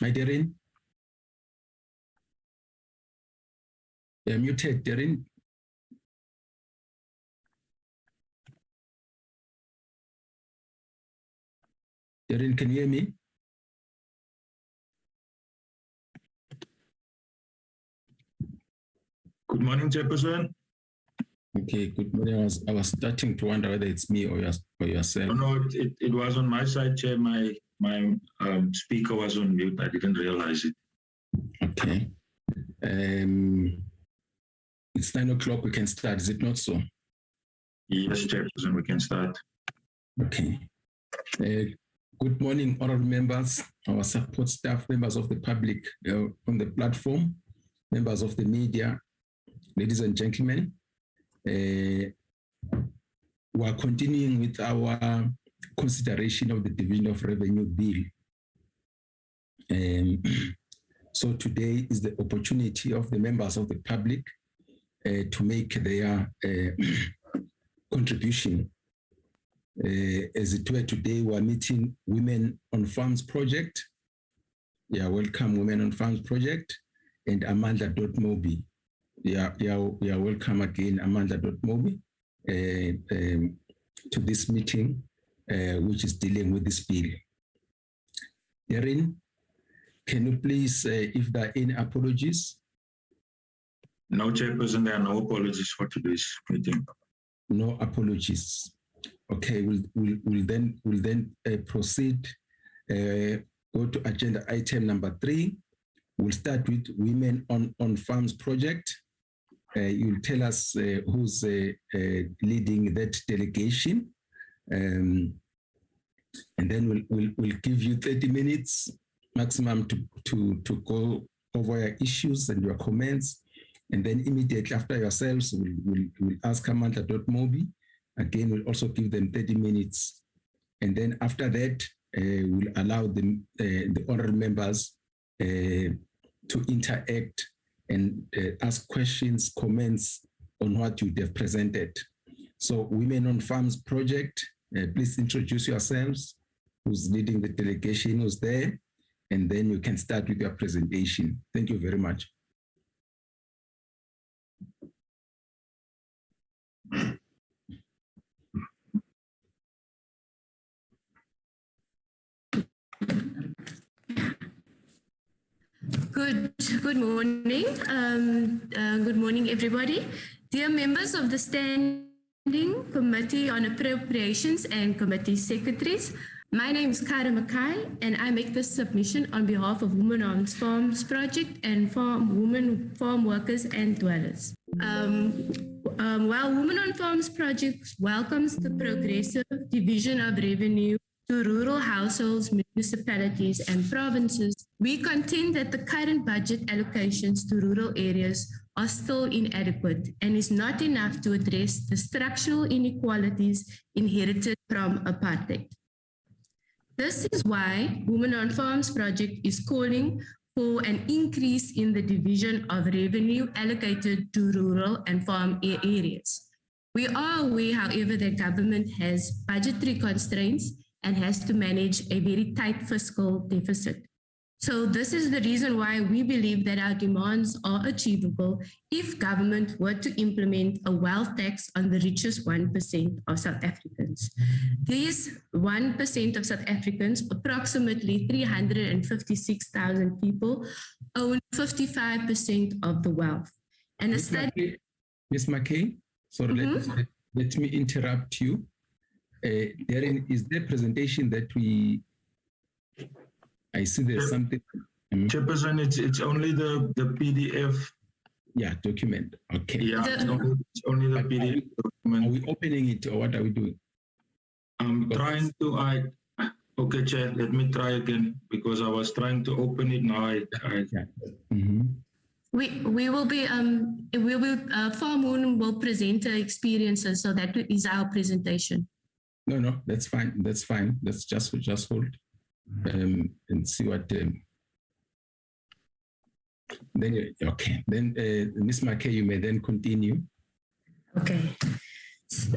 Hi, Darren. You're muted, Darren. Darren, can you hear me? Good morning, Chairperson. Okay, good morning. I was starting to wonder whether it's me or yourself. No, it was on my side, Chair. My speaker was on mute. I didn't realize it. Okay. It's 9 o'clock. We can start. Is it not so? Yes, Chairperson, we can start. Okay. Good morning, honorable members, our support staff, members of the public on the platform, members of the media, ladies and gentlemen. We are continuing with our consideration of the Division of Revenue Bill. So today is the opportunity of the members of the public to make their contribution. As it were, today we are meeting Women on Farms Project. Yeah, welcome Women on Farms Project and Amanda.Mobi. Yeah, welcome again, Amanda.Mobi, to this meeting, which is dealing with this bill. Darren, can you please, if there are any apologies? No, Chairperson, there are no apologies for today's meeting. No apologies. Okay, we'll then proceed. Go to agenda item number 3. We'll start with Women on Farms Project. You'll tell us who's leading that delegation, and then we'll give you 30 minutes maximum to go over your issues and your comments, and then immediately after yourselves, we'll ask Amanda.Mobi. Again, we'll also give them 30 minutes, and then after that, we'll allow the honorable members to interact and ask questions, comments on what you have presented. So Women on Farms Project, please introduce yourselves, who's leading the delegation, who's there, and then you can start with your presentation. Thank you very much. Good morning. Good morning, everybody. Dear members of the Standing Committee on Appropriations and Committee Secretaries, my name is Kara Mackay, and I make this submission on behalf of Women on Farms Project and women farm workers and dwellers. While Women on Farms Project welcomes the progressive division of revenue to rural households, municipalities, and provinces, we contend that the current budget allocations to rural areas are still inadequate and is not enough to address the structural inequalities inherited from apartheid. This is why Women on Farms Project is calling for an increase in the division of revenue allocated to rural and farm areas. We are aware, however, that government has budgetary constraints and has to manage a very tight fiscal deficit. So this is the reason why we believe that our demands are achievable if government were to implement a wealth tax on the richest 1% of South Africans. These 1% of South Africans, approximately 356,000 people, own 55% of the wealth. And a study... Ms. McKay, sorry, let me interrupt you. Darren, is there a presentation that I see there's something. Chairperson, it's only the PDF. Yeah, document. Okay. Yeah, it's only the PDF document. Are we opening it or what are we doing? I'm trying to, okay, Chair, let me try again because I was trying to open it now. We will be, Farmoon will present her experiences, so that is our presentation. No, that's fine. That's fine. Let's just hold and see what. Then okay. Then Ms. McKay, you may then continue. Okay.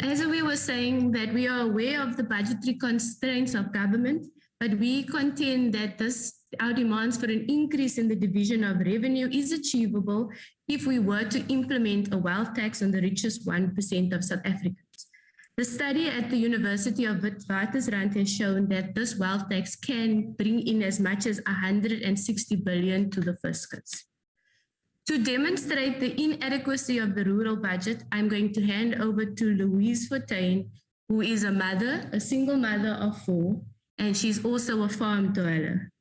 As we were saying, that we are aware of the budgetary constraints of government, but we contend that this our demands for an increase in the division of revenue is achievable if we were to implement a wealth tax on the richest 1% of South Africans. The study at the University of Witwatersrand has shown that this wealth tax can bring in as much as 160 billion to the fiscus. To demonstrate the inadequacy of the rural budget, I'm going to hand over to Louise Fontaine, who is a mother, a single mother of 4, and she's also a farm dweller.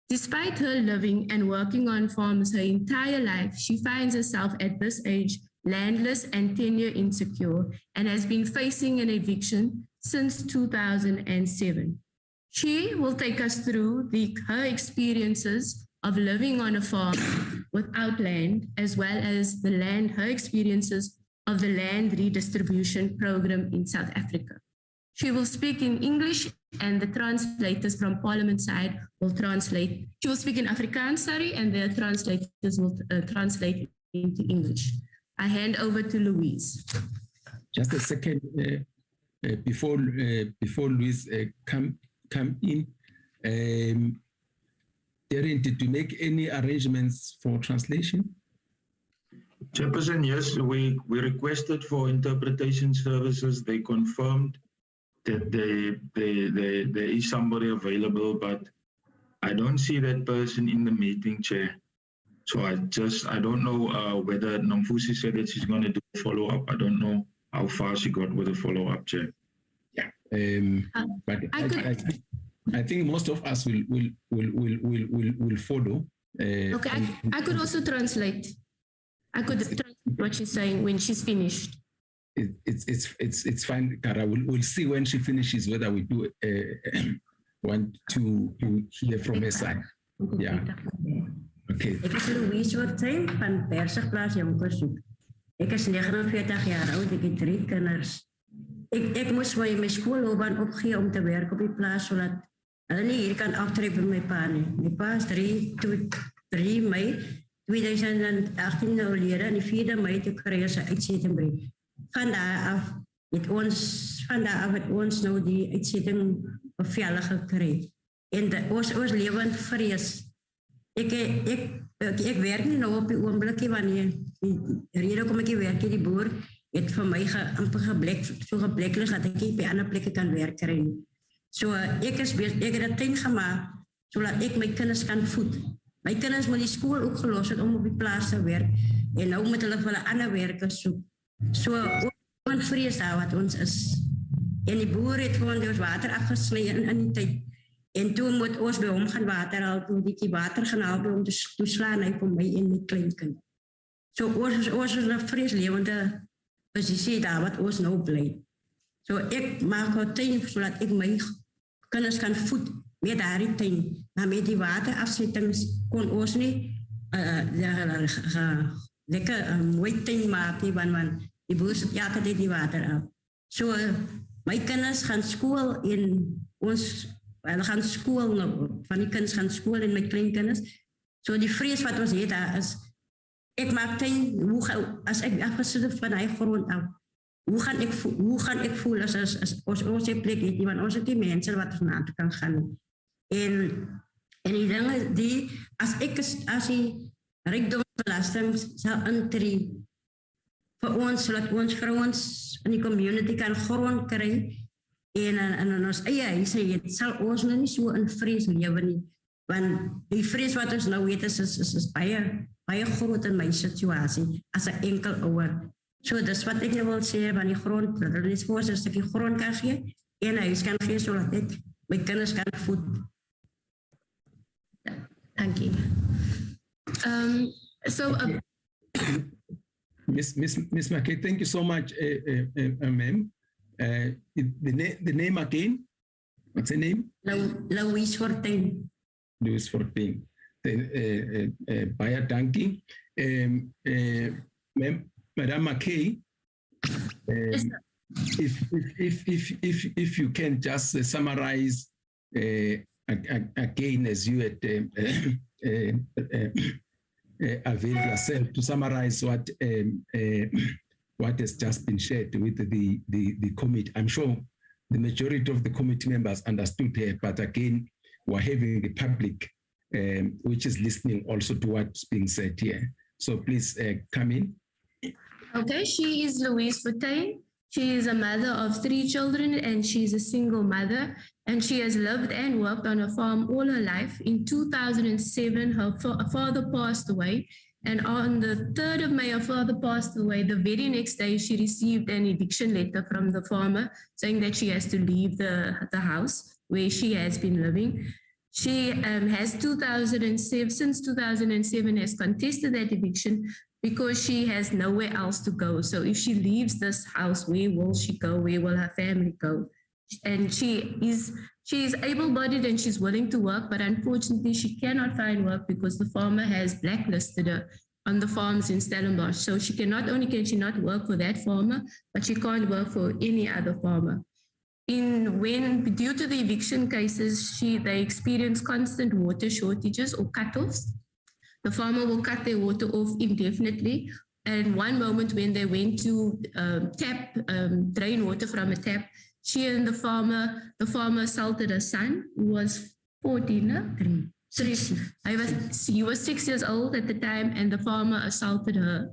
Despite her living and working on farms her entire life, she finds herself at this age landless and tenure insecure and has been facing an eviction since 2007. She will take us through her experiences of living on a farm without land, as well as her experiences of the land redistribution program in South Africa. She will speak in English and the translators from Parliament side will translate. She will speak in Afrikaans, sorry, and the translators will translate into English. I hand over to Louise. Just a second before Louise come in. Darren, did you make any arrangements for translation? Chairperson, yes, we requested for interpretation services. They confirmed that there is somebody available, but I don't see that person in the meeting, Chair. So I don't know whether Nomfusi said that she's going to do a follow-up. I don't know how far she got with the follow-up, Chair. Yeah, but I think most of us will follow. Okay, I could also translate. I could translate what she's saying when she's finished. It's fine, Kara. We'll see when she finishes whether we do want to hear from her side. Yeah. Okay. Ek is Louise Fontaine van Persigplaas Jonkershoek. Ek is 49 jaar oud, ek het 3 kinders. Ek moes my skoolloopbaan opgee om te werk op die plaas sodat hulle nie hier kan aftrek by my pa nie. My pa is 3 Mei 2018 oorlede en die 4de Mei toe kry hy sy uitsettingbrief. Van daar af het ons nou die uitsetting bevel gekry. En ons lewend vrees. Ek werk nie nou op die oomblikie wanneer die rede kom ek nie werk, die boer het vir my amper gebleklis dat ek nie by ander plekke kan werk kry nie. So ek het 'n tuin gemaak sodat ek my kinders kan voed. My kinders moet die skool ook gelos het om op die plaas te werk en nou moet hulle vir hulle ander werke soek. So ons vrees daar wat ons is. En die boer het gewoon ons water afgesny in die tyd. En toen moet ons bij hom gaan water haal, toen die water gaan halen om te slaan hy vir my en my kleinkind. So ons is 'n vreeslewende posisie daar wat ons nou bly. So ek maak 'n tuin sodat ek my kinders kan voed met daardie tuin. Maar met die waterafsettings kon ons nie lekker mooi tuin maak nie, want die boer sit elke tyd die water af. So my kinders gaan skool en hulle gaan skool nou, van die kinders gaan skool en my kleinkinders. So die vrees wat ons het daar is, ek maak tuin, as ek afgesit van hy grond af, hoe gaan ek voel as ons die plek het, want ons het die mense wat ons na toe kan gaan. En die dinge die, as die rijkdomsbelasting sal intree vir ons, sodat ons vrouens in die community kan grond kry, en ons eie huise het, sal ons nou nie so in vrees lewe nie, want die vrees wat ons nou het is baie groot in my situasie, as 'n enkel ouer. So dis wat ek nou wil sê, van die grond, dat hulle net vir ons 'n stukkie grond kan gee, en 'n huis kan gee, sodat ek my kinders kan voed. Thank you. Miss McKay, thank you so much, ma'am. The name again? What's the name? Louise Fontaine. Louise Fontaine. Baie dankie. Madam McKay, if you can just summarize again, as you had availed yourself to summarize what has just been shared with the committee. I'm sure the majority of the committee members understood her, but again, we're having the public which is listening also to what's being said here. So please come in. Okay, she is Louise Fontaine. She is a mother of 3 children and she's a single mother. And she has lived and worked on a farm all her life. In 2007, her father passed away. And on the 3rd of May, her father passed away. The very next day, she received an eviction letter from the farmer saying that she has to leave the house where she has been living. She has since 2007 has contested that eviction because she has nowhere else to go. So if she leaves this house, where will she go? Where will her family go? And she is able-bodied and she's willing to work, but unfortunately she cannot find work because the farmer has blacklisted her on the farms in Stellenbosch. So not only can she not work for that farmer, but she can't work for any other farmer. Due to the eviction cases, they experience constant water shortages or cutoffs. The farmer will cut their water off indefinitely. And one moment when they went to drain water from a tap, she and the farmer assaulted her son, who was 14, he was 6 years old at the time, and the farmer assaulted her.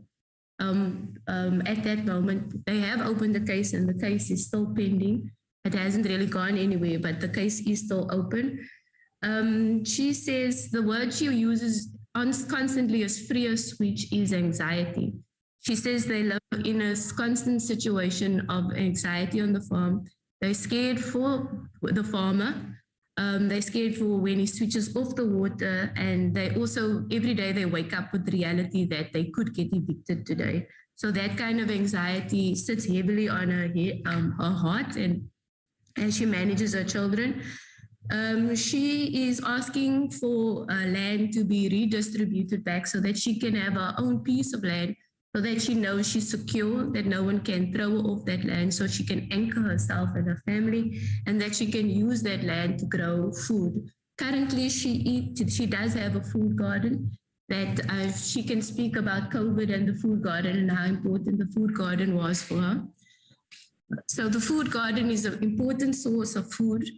At that moment, they have opened the case and the case is still pending. It hasn't really gone anywhere, but the case is still open. She says the word she uses constantly is fears, which is anxiety. She says they live in a constant situation of anxiety on the farm. They're scared for the farmer. They're scared for when he switches off the water. And they also, every day they wake up with the reality that they could get evicted today. So that kind of anxiety sits heavily on her heart and she manages her children. She is asking for land to be redistributed back so that she can have her own piece of land, so that she knows she's secure, that no one can throw her off that land, so she can anchor herself and her family, and that she can use that land to grow food. Currently, she does have a food garden that she can speak about COVID and the food garden and how important the food garden was for her. So the food garden is an important source of food,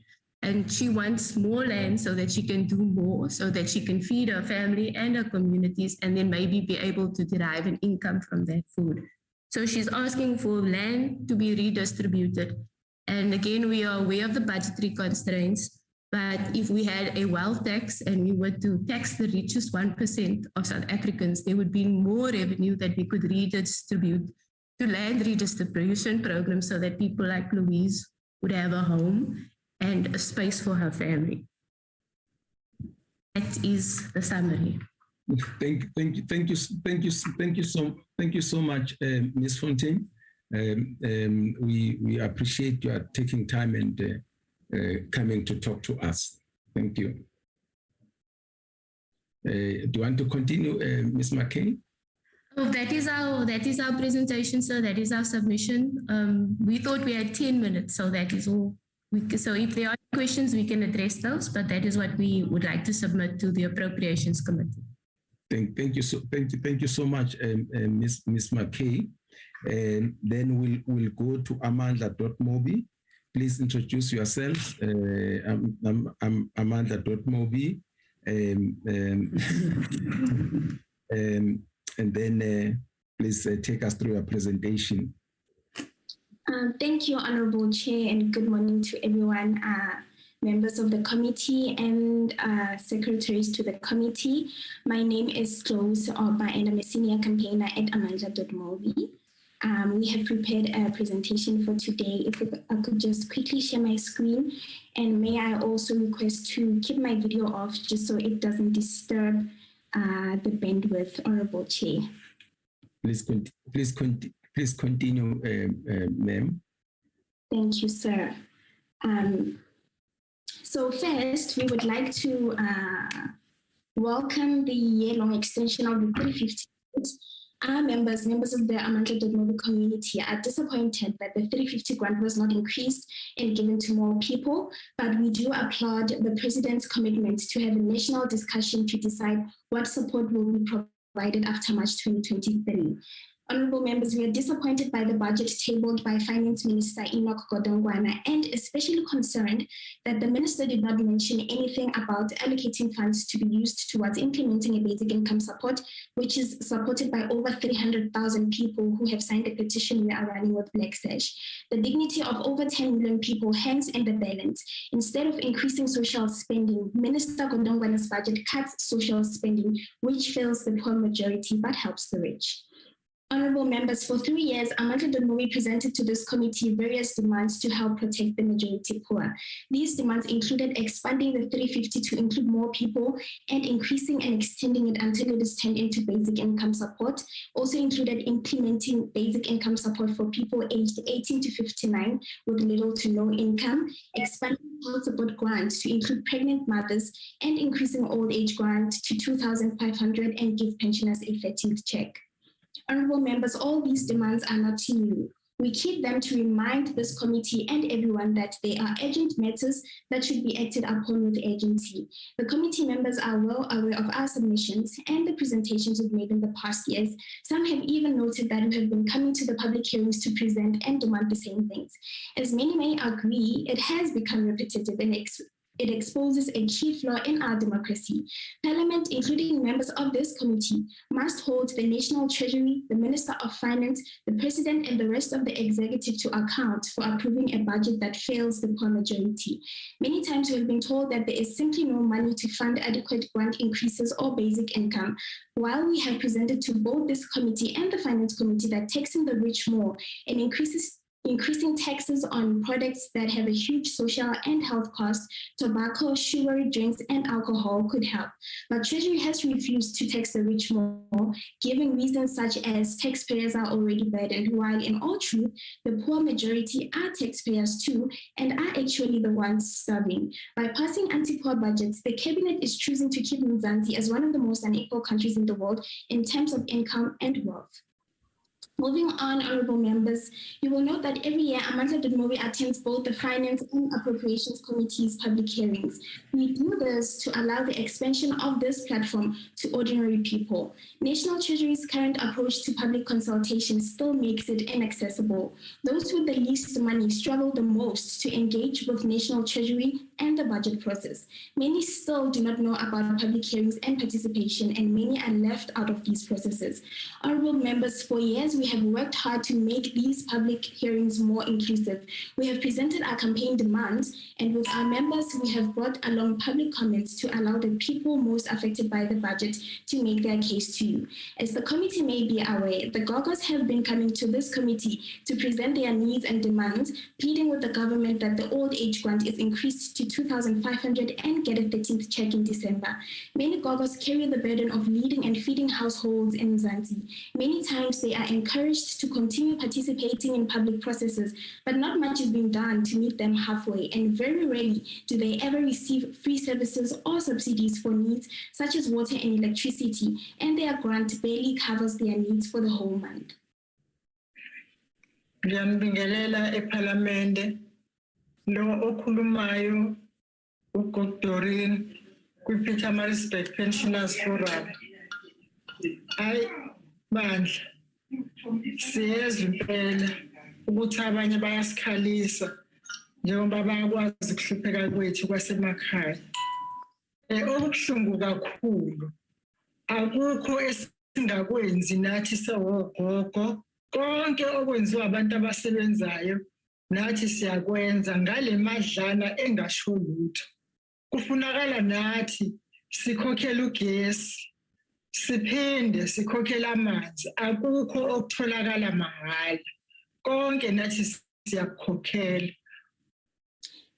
and she wants more land so that she can do more, so that she can feed her family and her communities, and then maybe be able to derive an income from that food. So she's asking for land to be redistributed. And again, we are aware of the budgetary constraints, but if we had a wealth tax and we were to tax the richest 1% of South Africans, there would be more revenue that we could redistribute to land redistribution programs so that people like Louise would have a home and a space for her family. That is the summary. Thank you so much, Ms. Fontaine. We appreciate you taking time and coming to talk to us. Thank you. Do you want to continue, Ms. McKay? Oh, that is our presentation, sir. That is our submission. We thought we had 10 minutes, so that is all. So if there are questions, we can address those, but that is what we would like to submit to the Appropriations Committee. Thank you so much, Ms. McKay. And then we'll go to Amanda.Mobi. Please introduce yourself. I'm Amanda.Mobi. And then please take us through your presentation. Thank you, Honorable Chair, and good morning to everyone, members of the committee and secretaries to the committee. My name is Close Oba, and I'm a senior campaigner at Amanda.Mobi. We have prepared a presentation for today. If I could just quickly share my screen, and may I also request to keep my video off just so it doesn't disturb the bandwidth, Honorable Chair. Please continue, ma'am. Thank you, sir. So first, we would like to welcome the year-long extension of the 350. Our members of the Amanda.Mobi community are disappointed that the 350 grant was not increased and given to more people, but we do applaud the President's commitment to have a national discussion to decide what support will be provided after March 2023. Honorable members, we are disappointed by the budget tabled by Finance Minister Enoch Godongwana, and especially concerned that the minister did not mention anything about allocating funds to be used towards implementing a basic income support, which is supported by over 300,000 people who have signed a petition we are running with Black Sash. The dignity of over 10 million people hangs in the balance. Instead of increasing social spending, Minister Godongwana's budget cuts social spending, which fails the poor majority but helps the rich. Honorable members, for 3 years, Untitled Chapter presented to this committee various demands to help protect the majority poor. These demands included expanding the 350 to include more people and increasing and extending it until it is turned into basic income support. Also included implementing basic income support for people aged 18 to 59 with little to no income, expanding child support grants to include pregnant mothers, and increasing old age grant to 2,500 and give pensioners a 13th check. Honorable members, all these demands are not new. We keep them to remind this committee and everyone that they are urgent matters that should be acted upon with urgency. The committee members are well aware of our submissions and the presentations we've made in the past years. Some have even noted that we have been coming to the public hearings to present and demand the same things. As many may agree, it has become repetitive and it exposes a key flaw in our democracy. Parliament, including members of this committee, must hold the National Treasury, the Minister of Finance, the President, and the rest of the executive to account for approving a budget that fails the poor majority. Many times we have been told that there is simply no money to fund adequate grant increases or basic income. While we have presented to both this committee and the Finance Committee that taxing the rich more and increasing taxes on products that have a huge social and health cost, tobacco, sugary drinks, and alcohol could help. But Treasury has refused to tax the rich more, giving reasons such as taxpayers are already burdened, while in all truth, the poor majority are taxpayers too and are actually the ones starving. By passing anti-poor budgets, the cabinet is choosing to keep Mzansi as one of the most unequal countries in the world in terms of income and wealth. Moving on, honorable members, you will note that every year Untitled Chapter attends both the Finance and Appropriations Committee's public hearings. We do this to allow the expansion of this platform to ordinary people. National Treasury's current approach to public consultation still makes it inaccessible. Those with the least money struggle the most to engage with National Treasury and the budget process. Many still do not know about public hearings and participation, and many are left out of these processes. Honorable members, for years we have worked hard to make these public hearings more inclusive. We have presented our campaign demands, and with our members, we have brought along public comments to allow the people most affected by the budget to make their case to you. As the committee may be aware, the Gogos have been coming to this committee to present their needs and demands, pleading with the government that the old age grant is increased to 2,500 and get a 13th check in December. Many Gogos carry the burden of leading and feeding households in Mzansi. Many times they are encouraged to continue participating in public processes, but not much is being done to meet them halfway, and very rarely do they ever receive free services or subsidies for needs such as water and electricity, and their grant barely covers their needs for the whole month. Ngiyambingelela eParliament lo okhulumayo uGodorine kwi-Pietermaritzburg Pensioners Forum. Hayi bandla, siyezwa impela ukuthi abanye bayasikhalisa njengoba bayakwazi ukuhlupheka kwethu kwasemakhaya. Okubuhlungu kakhulu, akukho esingakwenzi nathi sewogogo. Konke okwenziwa abantu abasebenzayo nathi siyakwenza ngale madlana engasho lutho. Kufunakala nathi sikhokhela ugesi, siphinde sikhokhela amanzi. Akukho okutholakala mahhala, konke nathi siyakhokhela.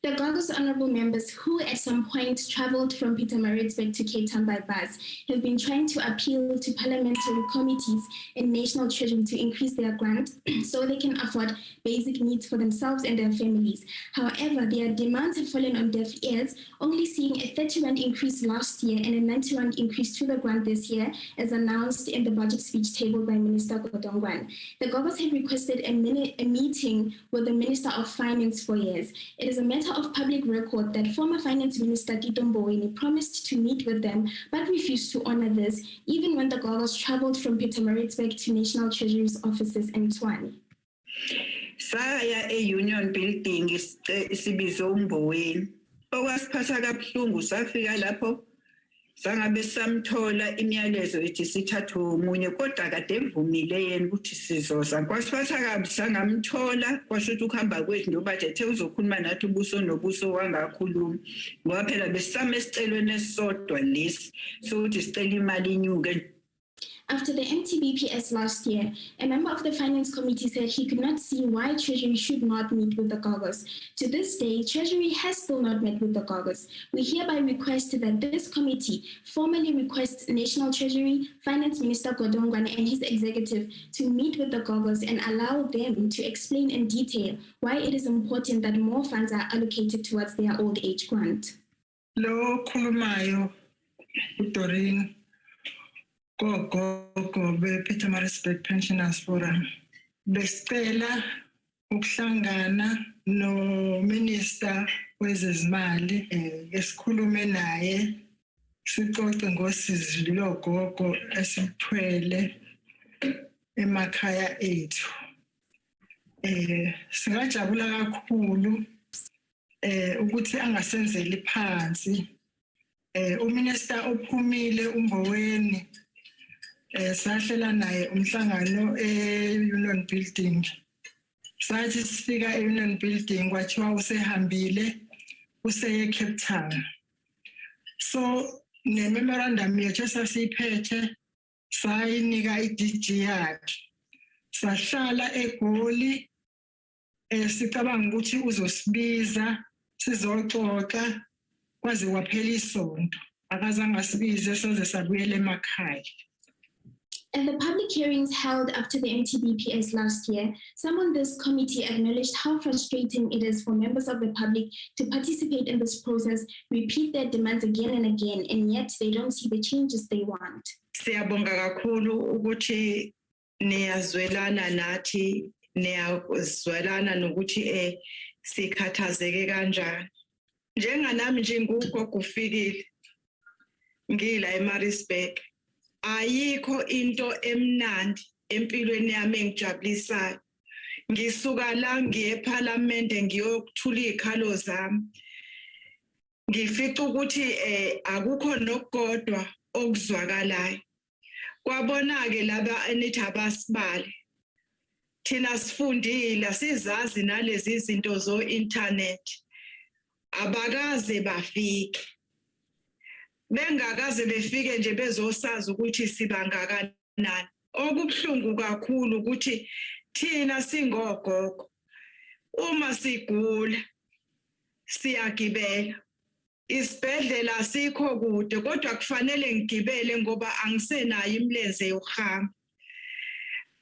The Gogos honorable members who at some point traveled from Pietermaritzburg to Cape Town by bus have been trying to appeal to parliamentary committees and National Treasury to increase their grant so they can afford basic needs for themselves and their families. However, their demands have fallen on deaf ears, only seeing a 30 rand increase last year and a 90 rand increase to the grant this year, as announced in the budget speech tabled by Minister Godongwana. The Gogos have requested a meeting with the Minister of Finance for years. It is a matter of public record that former Finance Minister Tito Mboweni promised to meet with them, but refused to honor this, even when the Gogos traveled from Pietermaritzburg to National Treasury's offices in Tshwane. Saya e-Union Building isibizo uMboweni. Okwasiphatha kabuhlungu safika lapho sangabe samthola imiyalezo ethi sithathe umunye kodwa kade evumile yena ukuthi sizoza. Kwasiphatha kabi sangamthola kwasho ukuthi ukuhamba kwethu ndoba ethe uzokhuluma nathi ubuso nobuso wangakhuluma. Ngoba phela besame sicelweni esisodwa lesi sokuthi sicela imali inyuke. After the MTBPS last year, a member of the Finance Committee said he could not see why Treasury should not meet with the Gogos. To this day, Treasury has still not met with the Gogos. We hereby request that this committee formally requests National Treasury, Finance Minister Godongwana and his executive to meet with the Gogos and allow them to explain in detail why it is important that more funds are allocated towards their old age grant. Lo khulumayo uDoreen Gogo be-Pietermaritzburg Pensioners Forum besicela ukuhlangana no-Minister wezezimali esikhulume naye sixoxe ngosizi logogo esithwele emakhaya ethu. Singajabula kakhulu ukuthi angasenzeli phansi. uMinister ophumile uMboweni sahlela naye umhlangano e-Union Building. Sathi sifika e-Union Building kwathiwa usehambile useye Cape Town. So ne-memorandum yethu sasiyiphethe sayinika i-DG yakhe. Sahlala eGoli sicabanga ukuthi uzosibiza sizoxoxa kwaze kwaphela isonto. Akazange asibize soze sabuyela emakhaya. At the public hearings held after the MTBPS last year, some on this committee acknowledged how frustrating it is for members of the public to participate in this process, repeat their demands again and again, and yet they don't see the changes they want. Siyabonga kakhulu ukuthi niyazwelana nathi, niyazwelana nokuthi sikhathazeke kanjani. Njenganami nje ngugogo ufikile ngila eMaritzburg. Ayikho into emnandi empilweni yami engijabulisayo. Ngisuka la ngiye eParliament ngiyokuthula izikhalo zami. Ngifica ukuthi akukho nokukodwa okuzwakalayo. Kwabonake laba enithi abasibali. Thina sifundile sizazi nalezi izinto zo internet. Abakaze bafike. Bengakaze befike nje bezosazi ukuthi sibangakanani. Okubhlungu kakhulu ukuthi thina singogogo uma sigula siyagibela. Isibhedlela sikho kude kodwa kufanele ngigibele ngoba angisenayo imilenze yokuhamba.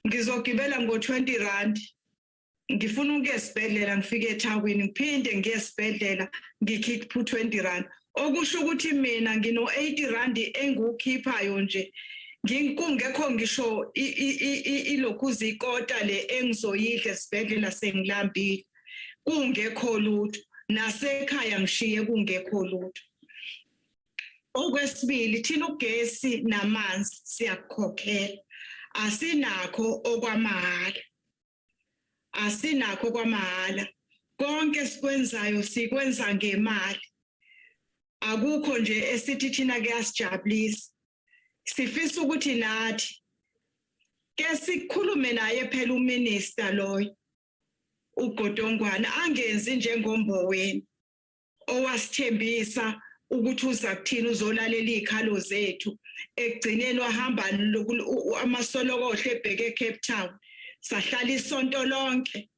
Ngizogibela ngo20 rand. Ngifuna ukuya esibhedlela ngifike eThawini ngiphinde ngiye esibhedlela ngikhipha u20 rand. Okusho ukuthi mina ngino 80 rand engukhiphayo nje. Ngingekho ngisho ilokhuzi ikota le engizoyidla esibhedlela sengilambile. Kungekho lutho. Nasekhaya ngishiye kungekho lutho. Okwesibili thina ugesi namanzi siyakukhokhela. Asinakho okwamahhala. Asinakho kwamahhala. Konke sikwenzayo sikwenza ngemali. Akukho nje esithi thina kuyasijabulisa. Sifisa ukuthi nathi ke sikhulume naye phela uMinister loyo uGodongwana angenzi njengomboweni owasithembisa ukuthi uza kuthina uzolalela izikhalo zethu ekugcineni wahamba amasolokohle ebheke eCape Town sahlala isonto lonke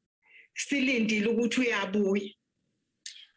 silindile ukuthi uyabuya.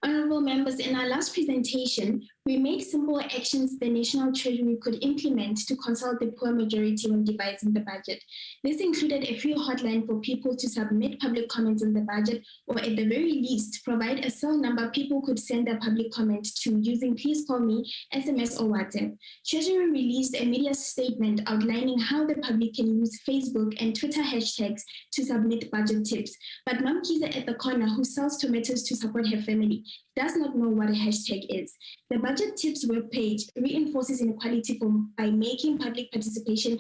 Honorable members, in our last presentation, we made simple actions the National Treasury could implement to consult the poor majority when devising the budget. This included a free hotline for people to submit public comments on the budget, or at the very least, provide a cell number people could send their public comment to using Please Call Me, SMS, or WhatsApp. Treasury released a media statement outlining how the public can use Facebook and Twitter hashtags to submit budget tips. But Mom Kiza at the corner, who sells tomatoes to support her family, does not know what a hashtag is. The Budget Tips webpage reinforces inequality by making public participation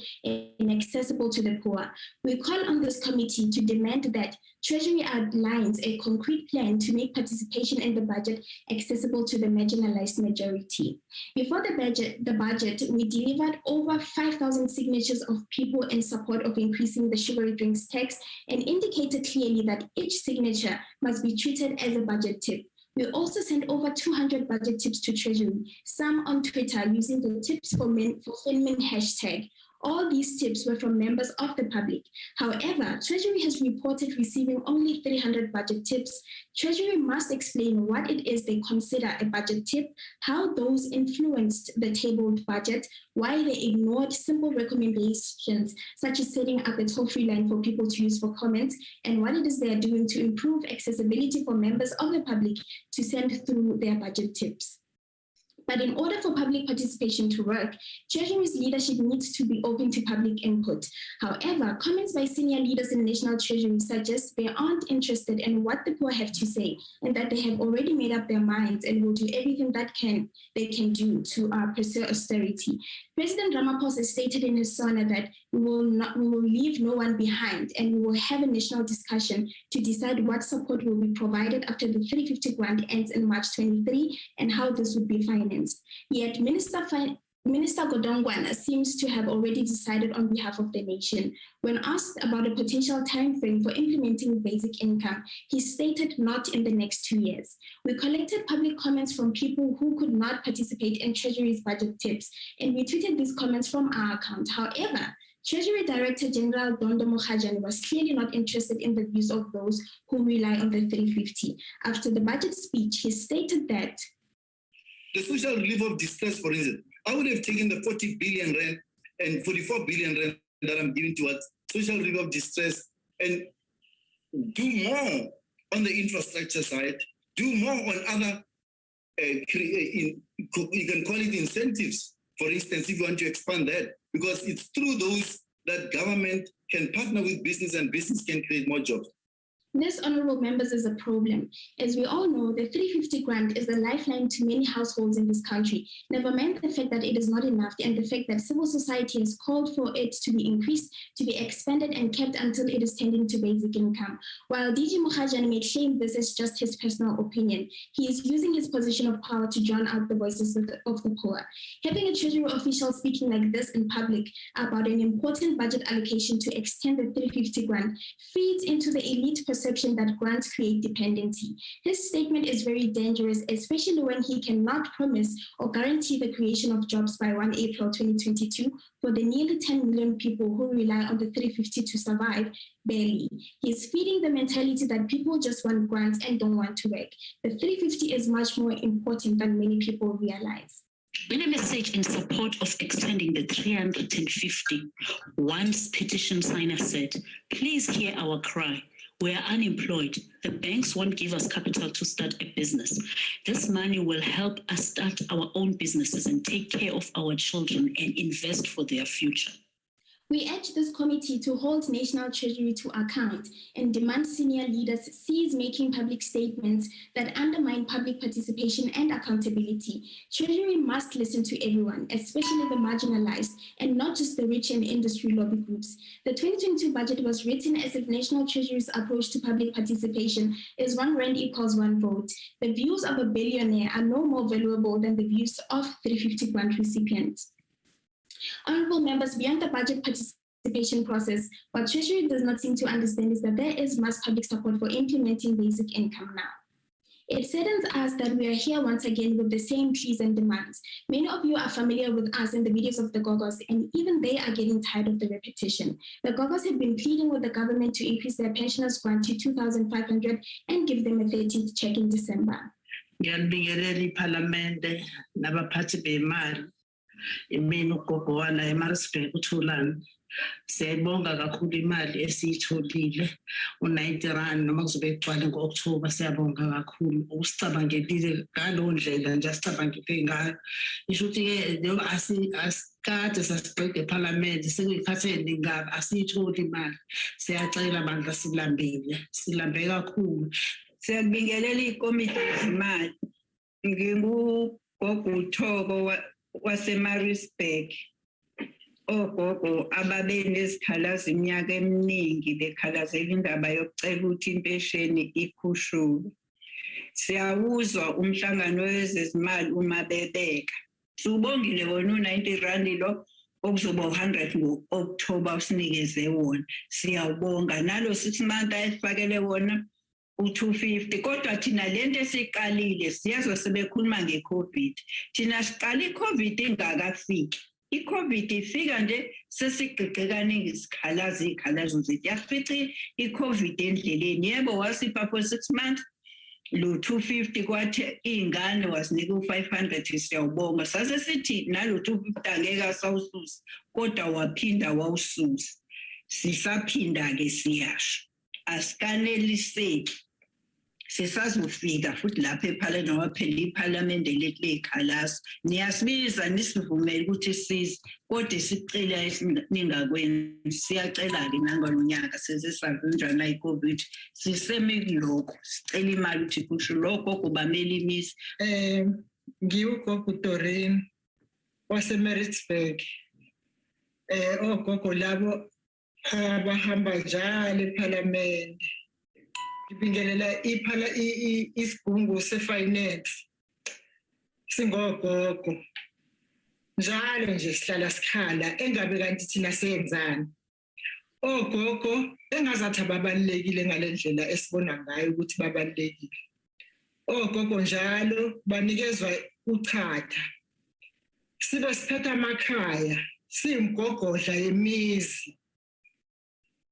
inaccessible to the poor. We call on this committee to demand that Treasury outlines a concrete plan to make participation in the budget accessible to the marginalized majority. Before the budget, we delivered over 5,000 signatures of people in support of increasing the sugary drinks tax and indicated clearly that each signature must be treated as a budget tip. We also sent over 200 budget tips to Treasury, some on Twitter using the Tips for Finmin hashtag. All these tips were from members of the public. However, Treasury has reported receiving only 300 budget tips. Treasury must explain what it is they consider a budget tip, how those influenced the tabled budget, why they ignored simple recommendations, such as setting up a toll-free line for people to use for comments, and what it is they are doing to improve accessibility for members of the public to send through their budget tips. But in order for public participation to work, Treasury's leadership needs to be open to public input. However, comments by senior leaders in the National Treasury suggest they aren't interested in what the poor have to say and that they have already made up their minds and will do everything that they can do to pursue austerity. President Ramaphosa stated in his SONA that we will leave no one behind and we will have a national discussion to decide what support will be provided after the 350 grant ends in March 23 and how this would be financed. Yet Minister Godongwana seems to have already decided on behalf of the nation. When asked about a potential time frame for implementing basic income, he stated not in the next 2 years. We collected public comments from people who could not participate in Treasury's budget tips, and we tweeted these comments from our account. However, Treasury Director General Dondo Mokgajane was clearly not interested in the views of those who rely on the 350. After the budget speech, he stated that the social relief of distress, for instance, I would have taken the 40 billion rand and 44 billion rand that I'm giving towards social relief of distress and do more on the infrastructure side, do more on other, you can call it incentives, for instance, if you want to expand that, because it's through those that government can partner with business and business can create more jobs. This, honorable members, is a problem. As we all know, the 350 grant is a lifeline to many households in this country. Never mind the fact that it is not enough and the fact that civil society has called for it to be increased, to be expanded and kept until it is turned into basic income. While DG Mokgajane may claim this is just his personal opinion, he is using his position of power to drown out the voices of the poor. Having a Treasury official speaking like this in public about an important budget allocation to extend the 350 grant feeds into the elite perception that grants create dependency. His statement is very dangerous, especially when he cannot promise or guarantee the creation of jobs by 1 April 2022 for the nearly 10 million people who rely on the 350 to survive barely. He's feeding the mentality that people just want grants and don't want to work. The 350 is much more important than many people realize. In a message in support of extending the 350, one petition signer said, "Please hear our cry. We are unemployed. The banks won't give us capital to start a business. This money will help us start our own businesses and take care of our children and invest for their future." We urge this committee to hold National Treasury to account and demand senior leaders cease making public statements that undermine public participation and accountability. Treasury must listen to everyone, especially the marginalized, and not just the rich and industry lobby groups. The 2022 budget was written as if National Treasury's approach to public participation is 1 rand equals 1 vote. The views of a billionaire are no more valuable than the views of 350 grant recipients. Honorable members, beyond the budget participation process, what Treasury does not seem to understand is that there is mass public support for implementing basic income now. It saddens us that we are here once again with the same pleas and demands. Many of you are familiar with us in the videos of the Gogos, and even they are getting tired of the repetition. The Gogos have been pleading with the government to increase their pensioners' grant to 2,500 and give them a 13th check in December. Imini ugogo wana eMaritzburg uThulani siyayibonga kakhulu imali esiyitholile u90 rand noma kuzobe igcwale ngoOctober siyabonga kakhulu usicabangelile ngalo ndlela nje asicabangele ngayo isho ukuthi ke njengoba asikade sasiqede eParliament sekuyikhatheni ngabe asiyitholi imali siyacela bandla silambe kakhulu siyabingelela ikomiti yezimali Ngingugogo uThoko waseMaritzburg. Ogogo ababenesikhalazo iminyaka eminingi bekhalazela indaba yokucela ukuthi impesheni ikhushulwe. Siyawuzwa umhlangano wezezimali uma bebeka. Subongile wona u90 lo okuzoba 100 ngo-October usinikeze wona. Siyawubonga nalo 6 month ayifakele wona u250 kodwa thina lento esiqalile siyazwa sebekhuluma ngeCovid. Thina siqala iCovid ingakafiki. iCovid ifika nje sesigqigqekane izikhalazo zethu. Yafica iCovid endleleni. Yebo wasipha for 6 months. Lo 250 kwathi ingane wasinika u500 siyawubonga. Sase sithi nalo 250 angeke asawususa kodwa waphinda wawususa. Sisaphinda ke siyasho. Asikaneliseki. Sisazofika futhi lapha eParliament noma phela iParliament lethu lekhalazo. Niyasibiza nisivumele ukuthi size kodwa sicela ningakwenzi. Siyacela ke nangolonyaka sezisavinjwa na iCovid. Siseme kulokho. Sicela imali ukuthi kusho lokho kubamela imisi. Ngiugogo Doreen waseMaritzburg. Ogogo labo abahamba njalo eParliament. Ngibingelela isigungu sefinance singogogo njalo nje sihlala sikhala engabe kanti thina senzani. Ogogo engazathi ababalekile ngalendlela esibona ngayo ukuthi babalekile. Ogogo njalo banikezwa uchatha. Sibe siphethe amakhaya simgogodla yemizi.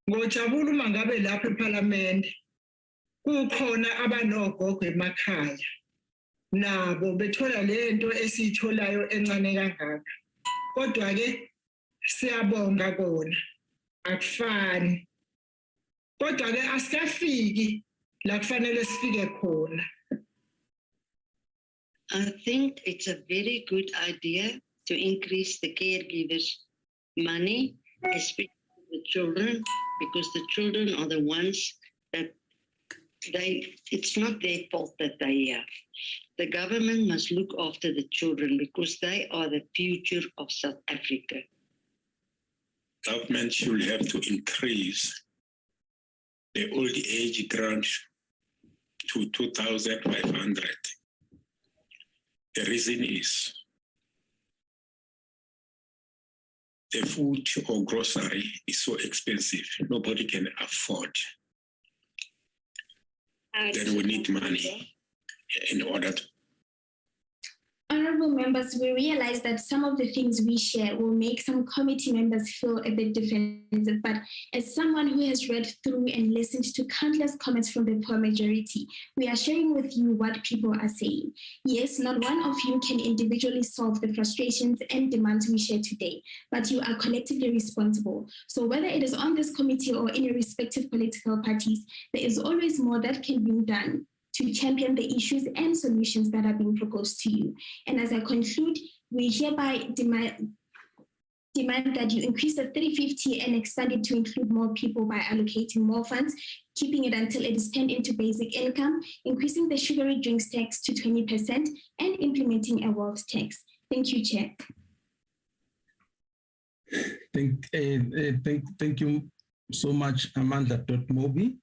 Ngojabula uma ngabe lapha eParliament kukhona abanogogo emakhaya nabo bethola lento esiyitholayo encane kangaka. Kodwa ke siyabonga kona akufani. Kodwa ke asikafiki la kufanele sifike khona. I think it's a very good idea to increase the caregivers' money, especially the children, because the children are the ones that it's not their fault that they're here. The government must look after the children because they are the future of South Africa. Government should have to increase the old age grant to 2,500. The reason is the food or grocery is so expensive, nobody can afford. Then we need money in order to. Honorable members, we realize that some of the things we share will make some committee members feel a bit defensive, but as someone who has read through and listened to countless comments from the poor majority, we are sharing with you what people are saying. Yes, not one of you can individually solve the frustrations and demands we share today, but you are collectively responsible. So whether it is on this committee or in your respective political parties, there is always more that can be done to champion the issues and solutions that are being proposed to you. And as I conclude, we hereby demand that you increase the 350 and expand it to include more people by allocating more funds, keeping it until it is turned into basic income, increasing the sugary drinks tax to 20%, and implementing a wealth tax. Thank you, Chair. Thank you so much, Amanda Mobi.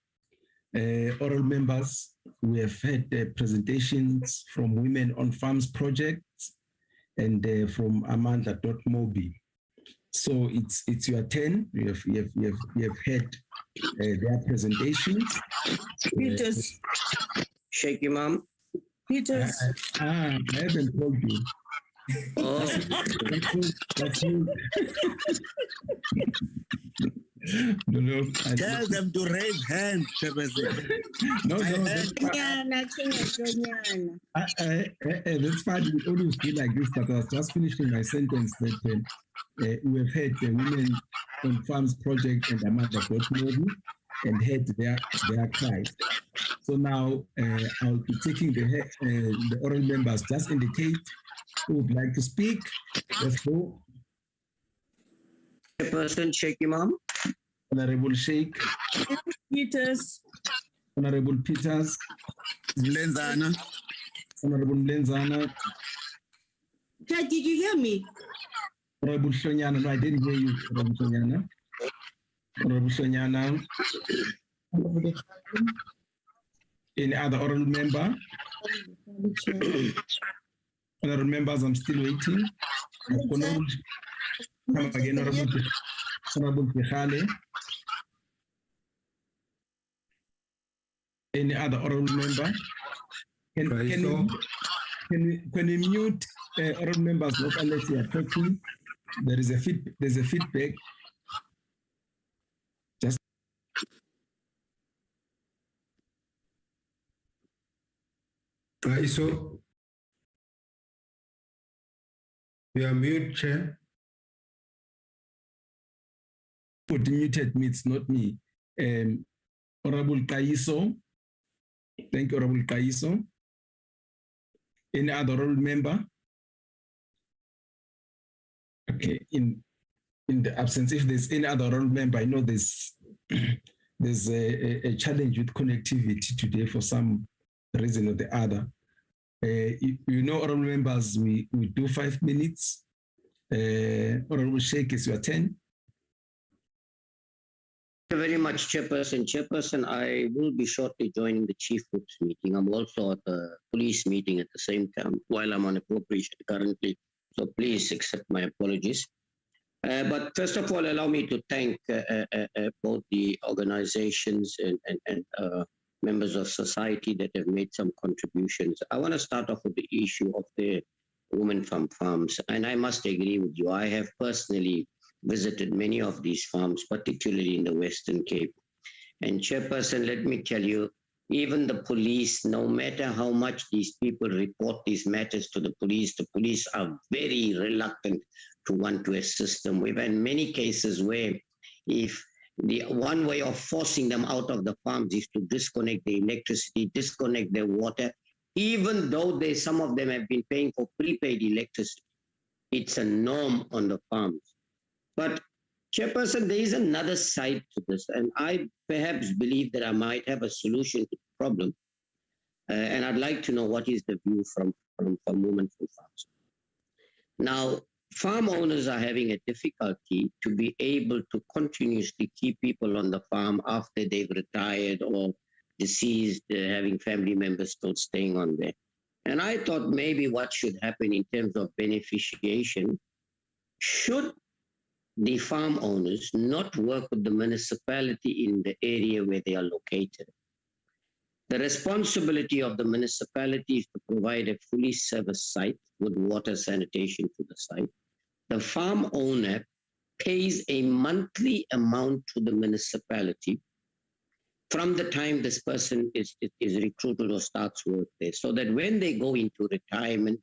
Oral members, we have had presentations from Women on Farms projects and from Amanda Mobi. So it's your turn. You have had their presentations. Peters, shake your mom. Peters. I haven't told you. Oh. That's you. No, tell them to raise hands. No, that's fine. We always do like this, but I was just finishing my sentence that we have had the Women on Farms project and Amanda Mobi and had their cries. So now I'll be taking the oral members. Just indicate who would like to speak. Let's go. Person, shake your mom. Honorable Sheikh. Peters. Honorable Peters. Lenzana. Honorable Mlenzana. Chair, did you hear me? Honorable Shonyana, no, I didn't hear you, Honorable Shonyana. Honorable Shonyana. Any other oral member? Honorable members, I'm still waiting. Honorable, come again, Honorable Pichale. Any other oral member? Can we mute oral members not unless they are talking? There's a feedback. Just so you are mute, Chair. Put muted me, it's not me. Honorable Kaiso. Thank you, Honorable Kaiso. Any other oral member? Okay, in the absence, if there's any other oral member, I know there's a challenge with connectivity today for some reason or the other. You know, oral members, we do 5 minutes. Honorable Sheikh, is your 10. Thank you very much, Chairperson. Chairperson, I will be shortly joining the Chief Whip's meeting. I'm also at the police meeting at the same time while I'm on appropriation currently. So please accept my apologies. But first of all, allow me to thank both the organizations and members of society that have made some contributions. I want to start off with the issue of the women from farms. And I must agree with you. I have personally visited many of these farms, particularly in the Western Cape. And Chairperson, let me tell you, even the police, no matter how much these people report these matters to the police are very reluctant to want to assist them. We've had many cases where if the one way of forcing them out of the farms is to disconnect the electricity, disconnect their water, even though some of them have been paying for prepaid electricity. It's a norm on the farms. But Chairperson, there is another side to this, and I perhaps believe that I might have a solution to the problem. And I'd like to know what is the view from women from farms. Now, farm owners are having a difficulty to be able to continuously keep people on the farm after they've retired or deceased, having family members still staying on there. And I thought maybe what should happen in terms of beneficiation, should the farm owners not work with the municipality in the area where they are located. The responsibility of the municipality is to provide a fully serviced site with water sanitation to the site. The farm owner pays a monthly amount to the municipality from the time this person is recruited or starts work there, so that when they go into retirement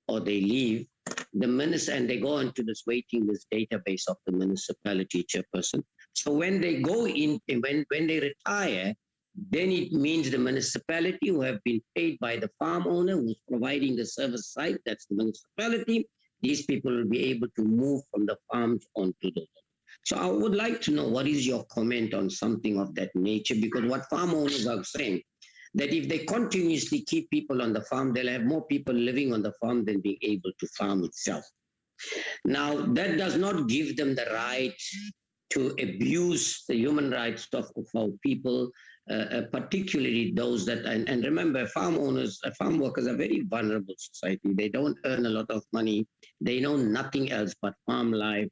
or they leave, and they go into this waiting list database of the municipality, Chairperson. So when they go in, when they retire, then it means the municipality who have been paid by the farm owner who's providing the service site, that's the municipality, these people will be able to move from the farms onto the. So I would like to know what is your comment on something of that nature, because what farm owners are saying, that if they continuously keep people on the farm, they'll have more people living on the farm than being able to farm itself. Now, that does not give them the right to abuse the human rights of our people, particularly those that, and remember, farm owners, farm workers are very vulnerable society. They don't earn a lot of money. They know nothing else but farm life.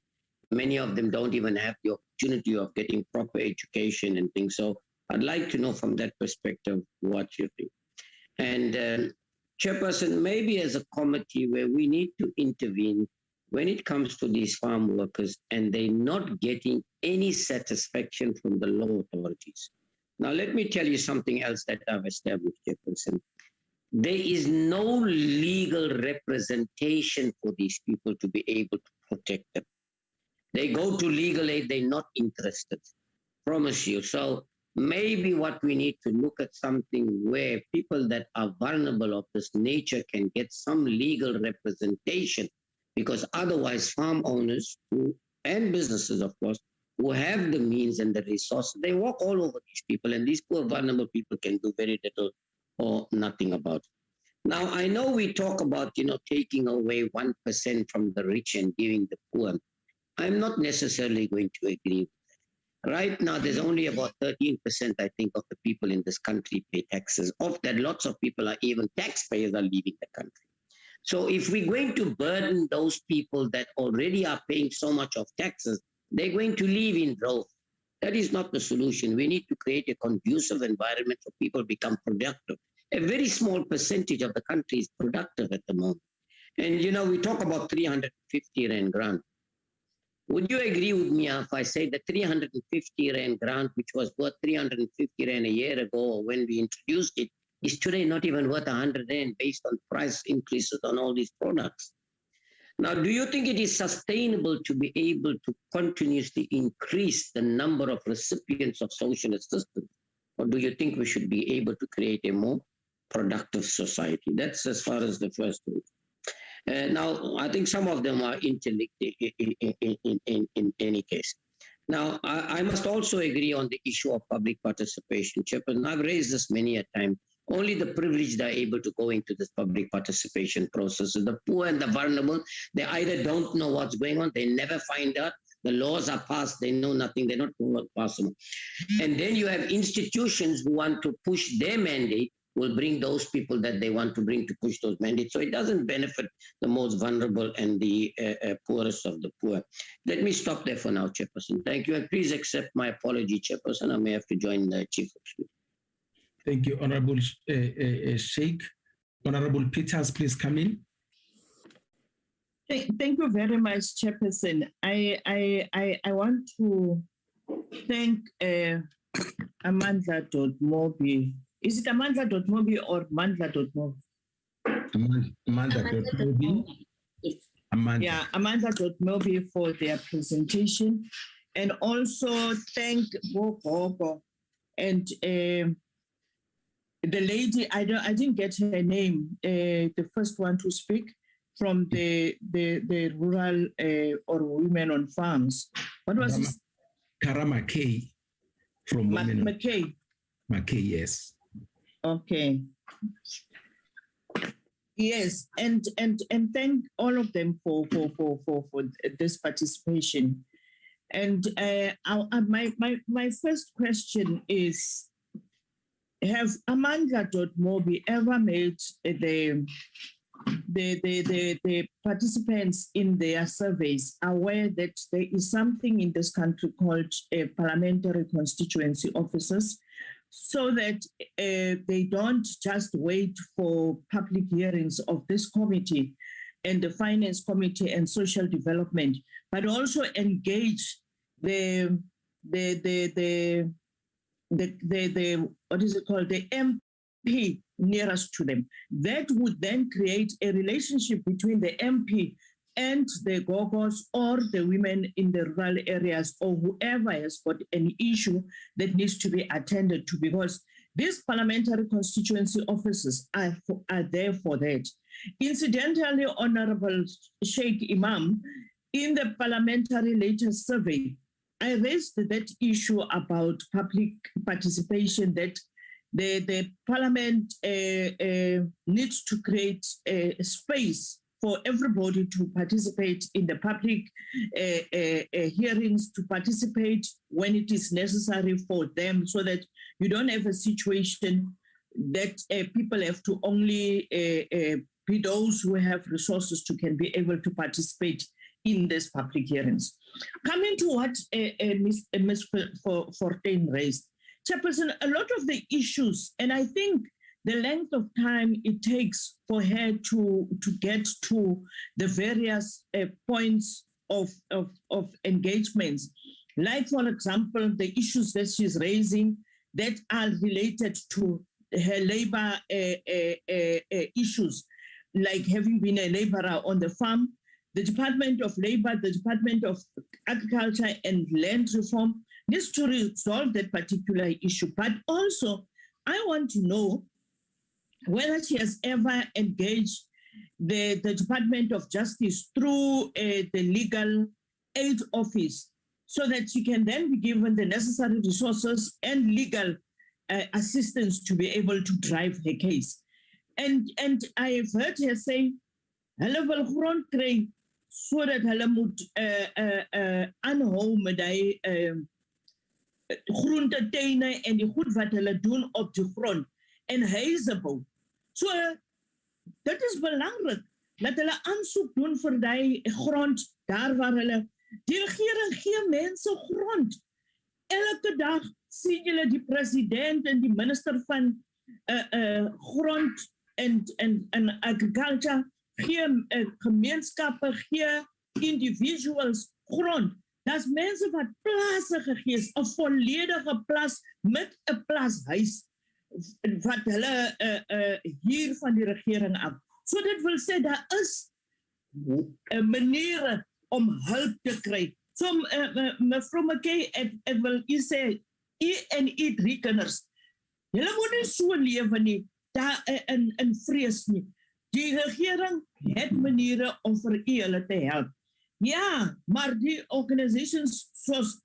Many of them don't even have the opportunity of getting proper education and things. So I'd like to know from that perspective what you think. And Chairperson, maybe as a committee where we need to intervene when it comes to these farm workers and they're not getting any satisfaction from the law authorities. Now, let me tell you something else that I've established, Chairperson. There is no legal representation for these people to be able to protect them. They go to legal aid, they're not interested, promise you. So maybe what we need to look at something where people that are vulnerable of this nature can get some legal representation, because otherwise farm owners and businesses, of course, who have the means and the resources, they walk all over these people, and these poor vulnerable people can do very little or nothing about it. Now, I know we talk about, taking away 1% from the rich and giving the poor. I'm not necessarily going to agree with that. Right now, there's only about 13%, I think, of the people in this country pay taxes. Of that, lots of people are even taxpayers are leaving the country. So if we're going to burden those people that already are paying so much of taxes, they're going to leave in droves. That is not the solution. We need to create a conducive environment for people to become productive. A very small percentage of the country is productive at the moment. And, we talk about 350 Rand grant. Would you agree with me if I say the 350 Rand grant, which was worth 350 Rand a year ago when we introduced it, is today not even worth 100 Rand based on price increases on all these products? Now, do you think it is sustainable to be able to continuously increase the number of recipients of social assistance? Or do you think we should be able to create a more productive society? That's as far as the first one. Now, I think some of them are interlinked in any case. Now, I must also agree on the issue of public participation, Chairperson. I've raised this many a time. Only the privileged are able to go into this public participation process. The poor and the vulnerable, they either don't know what's going on, they never find out. The laws are passed, they know nothing, they're not possible. And then you have institutions who want to push their mandate, will bring those people that they want to bring to push those mandates. So it doesn't benefit the most vulnerable and the poorest of the poor. Let me stop there for now, Chairperson. Thank you. And please accept my apology, Chairperson. I may have to join the Chief of Staff. Thank you, Honorable Sheikh. Honorable Peters, please come in. Thank you very much, Chairperson. I want to thank Amandla.Mobi. Is it Amandla.Mobi or Mandla.Mobi? Amandla.Mobi. Yes. Yeah, Amandla.Mobi for their presentation. And also thank Bobo and the lady, I didn't get her name, the first one to speak from the rural or women on farms. What was it? Karama K from Women. McKay. McKay, yes. Okay. Yes, and thank all of them for this participation. And my first question is, have Amandla.Mobi ever made the participants in their surveys aware that there is something in this country called parliamentary constituency officers, so that they don't just wait for public hearings of this committee and the Finance Committee and Social Development, but also engage the what is it called, the MP nearest to them. That would then create a relationship between the MP and the gogos or the women in the rural areas or whoever has got an issue that needs to be attended to, because these parliamentary constituency officers are there for that. Incidentally, Honorable Sheikh Imam, in the parliamentary latest survey, I raised that issue about public participation, that the parliament needs to create a space for everybody to participate in the public hearings, to participate when it is necessary for them, so that you don't have a situation that people have to only be those who have resources to can be able to participate in these public hearings. Coming to what Ms. Fortin raised, Chairperson, a lot of the issues, and I think the length of time it takes for her to get to the various points of engagements, like, for example, the issues that she's raising that are related to her labor issues, like having been a laborer on the farm. The Department of Labor, the Department of Agriculture and Land Reform needs to resolve that particular issue. But also, I want to know whether she has ever engaged the Department of Justice through the Legal Aid Office, so that she can then be given the necessary resources and legal assistance to be able to drive her case. And I've heard her say, hulle wil grond kry sodat hulle moet aanhou met die groentetuine en die goed wat hulle doen op die grond en huise bou. So dit is belangrik dat hulle aansoek doen vir die grond daar waar hulle, die regering gee mense grond. Elke dag sien julle die president en die minister van grond en agriculture gee gemeenskappe, gee individuals grond. Dat is mense wat plase gegee is, 'n volledige plas met 'n plashuis wat hulle hier van die regering af. So dit wil sê daar is maniere om hulp te kry. So mevrou McKay, ek wil u sê, u en u 3 kinders, julle moet nie so lewe nie, daar in vrees nie. Die regering het maniere om vir u hulle te help. Ja, maar die organisations soos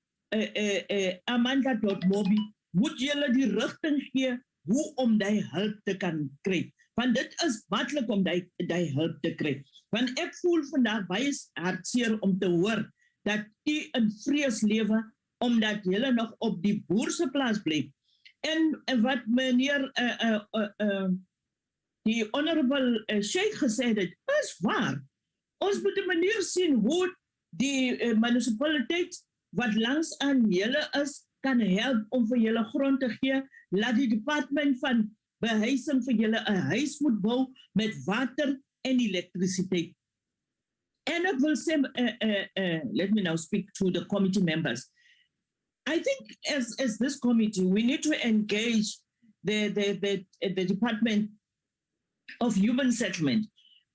Amanda.mobi moet julle die rigting gee hoe om die hulp te kan kry. Want dit is maklik om die hulp te kry. Want ek voel vandag baie hartseer om te hoor dat u in vrees lewe omdat julle nog op die boerse plaas bly. En wat meneer die honorable Sheikh gesê het, is waar. Ons moet 'n manier sien hoe die municipaliteit wat langs aan julle is, kan help om vir julle grond te gee. Laat die departement van behuising vir julle 'n huis moet bou met water en elektrisiteit. En ek wil sê, let me now speak to the committee members. I think as this committee, we need to engage the Department of Human Settlement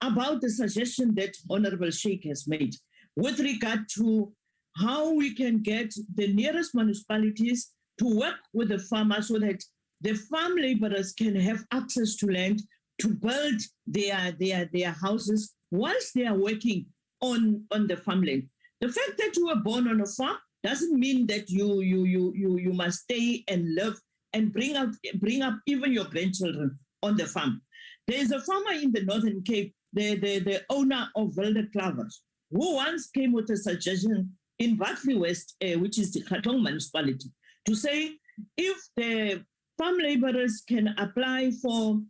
about the suggestion that Honorable Sheikh has made with regard to how we can get the nearest municipalities to work with the farmers so that the farm laborers can have access to land to build their houses whilst they are working on the farmland. The fact that you were born on a farm doesn't mean that you must stay and live and bring up even your grandchildren on the farm. There is a farmer in the Northern Cape, the owner of Wilde Clovers, who once came with a suggestion in Barkley West, which is the Khatong municipality, to say if the farm laborers can apply for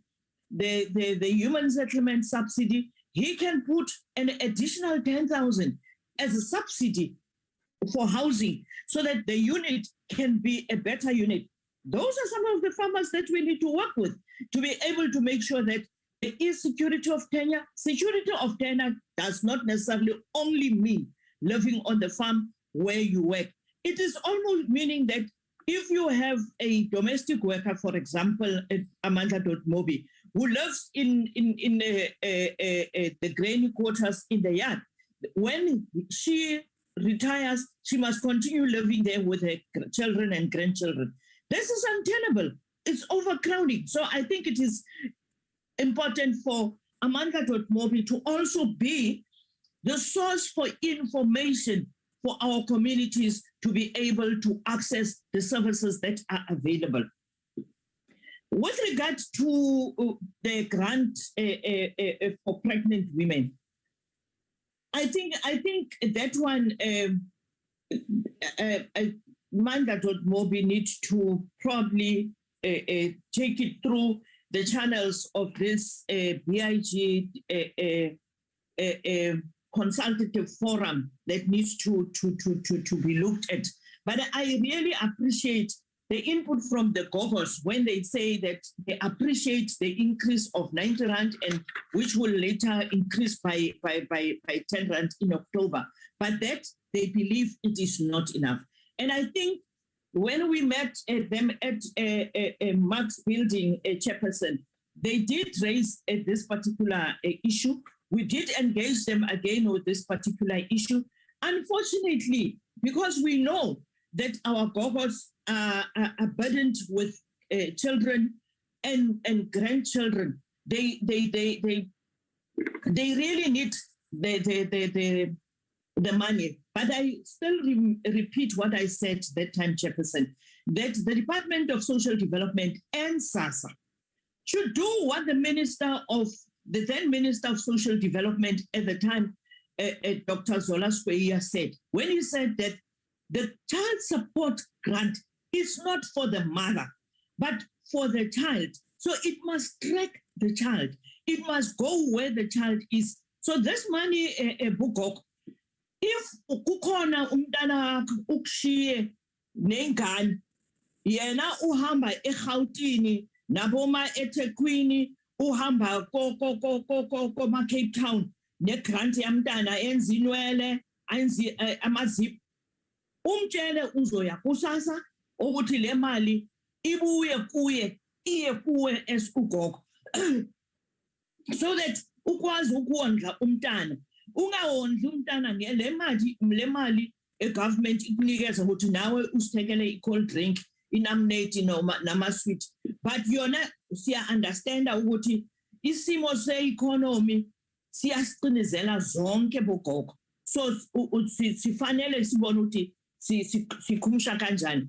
the human settlement subsidy, he can put an additional 10,000 as a subsidy for housing so that the unit can be a better unit. Those are some of the farmers that we need to work with to be able to make sure that there is security of tenure. Security of tenure does not necessarily only mean living on the farm where you work. It is almost meaning that if you have a domestic worker, for example, Amanda.mobi, who lives in the grain quarters in the yard, when she retires, she must continue living there with her children and grandchildren. This is untenable. It's overcrowding. So I think it is important for Amanda.mobi to also be the source for information for our communities to be able to access the services that are available. With regard to the grant for pregnant women, I think that one, Amanda.mobi needs to probably take it through the channels of this BIG consultative forum that needs to be looked at. But I really appreciate the input from the Gogos when they say that they appreciate the increase of 90 Rand, and which will later increase by 10 Rand in October, but that they believe it is not enough. And I think when we met them at Mark's building, Chairperson, they did raise this particular issue. We did engage them again with this particular issue. Unfortunately, because we know that our Gogos are burdened with children and grandchildren, they really need the money. But I still repeat what I said that time, Chairperson, that the Department of Social Development and SASSA should do what the then Minister of Social Development at the time, Dr. Zola Skweyiya said, when he said that the child support grant is not for the mother, but for the child. So it must track the child. It must go where the child is. So this money, Bugok, if ukukona umntana ukushiye nengane, yena uhamba eGauteng, naboma eThekwini, uhamba koma Cape Town, negrant yamntana enza inwele, enza amazip. Umtshele uzoya kusasa ukuthi le mali ibuye kuye iye kuwe esikugogo so that ukwazi ukuwondla umntana ungawondli umntana le mali egovernment ikunikeza ukuthi nawe usithekele i-cold drink inamunate nama-sweet but yona siya understanda ukuthi isimo se-economy siyasiqinizela zonke bogogo so sifanele sibone ukuthi sikhumusha kanjani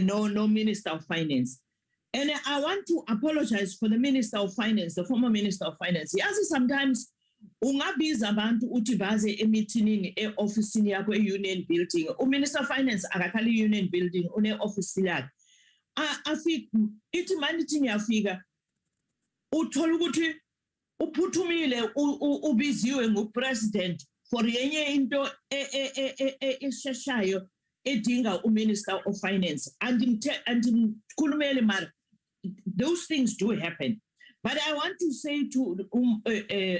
no Minister of Finance. And I want to apologize for the Minister of Finance, the former Minister of Finance. Yazi sometimes ungabiza abantu uthi baze emeeting e-office yakho e-Union Building. Minister of Finance akakhali Union Building une-office yakhe. Afika ithi meeting yafika uthola ukuthi uphuthumile ubiziwe ngupresident for yenye into esheshayo edinga uMinister of Finance and kulumele mara those things do happen. But I want to say to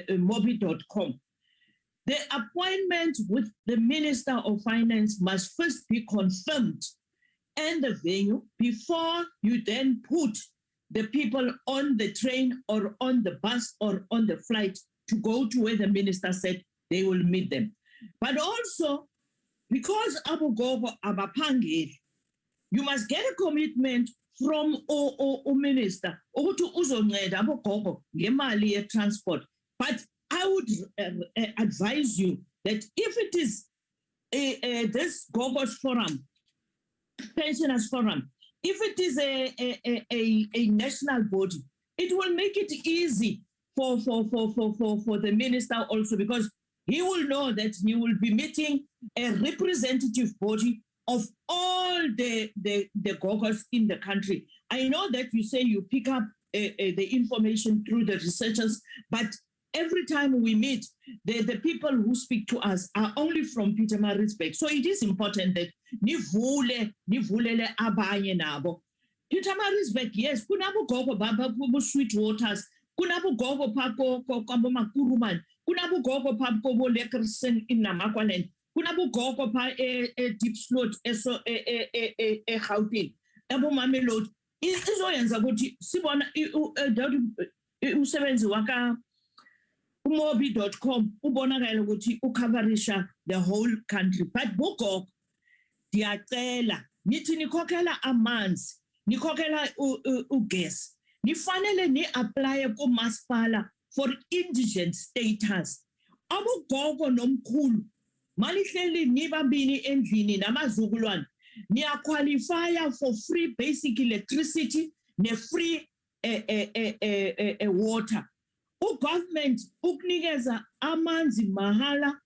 Mobi.com, the appointment with the Minister of Finance must first be confirmed and the venue before you then put the people on the train or on the bus or on the flight to go to where the minister said they will meet them. But also, because abogogo abapangeli, you must get a commitment from o minister ukuthi uzonceda abogogo ngemali ye transport. But I would advise you that if it is this Gogos Forum, Pensioners Forum, if it is a national body, it will make it easy for the minister also, because he will know that he will be meeting a representative body of all the Gogos in the country. I know that you say you pick up the information through the researchers, but every time we meet, the people who speak to us are only from Pietermaritzburg. So it is important that nivulele abanye nabo. Pietermaritzburg, yes, kunabo gogo baba kubo Sweet Waters, kunabo gogo pako kwabo Makuruman, kunabo gogo pako bo Leckerson in Namakwaland, kunabo gogo pa Deep Slot eso Gauteng, abo Mamelodi. Izoyenza ukuthi sibona usebenzi waka Mobi.com ubonakala ukuthi ucoverisha the whole country. But bogogo diyacela nithi nikhokhela amanzi, nikhokhela ugesi, nifanele ni-apply kumasipala for indigent status. Abogogo nomkhulu malihleli nibabini endlini namazukulwane niyaqualifya for free basic electricity ne-free water. Government ukunikeza amanzi mahala,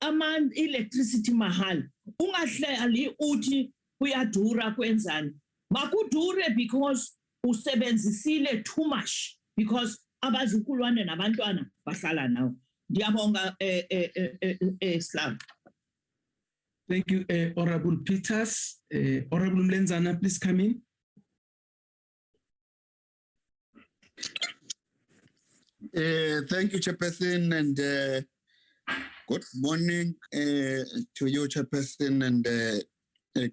electricity mahala. Ungahlali uthi kuyadura kwenzani. Makudure because usebenzisile too much, because abazukulwane nabantwana bahlala nawo. Ndiyabonga Slav. Thank you, Honorable Peters. Honorable Mlenzana, please come in. Thank you, Chairperson, and good morning to you, Chairperson, and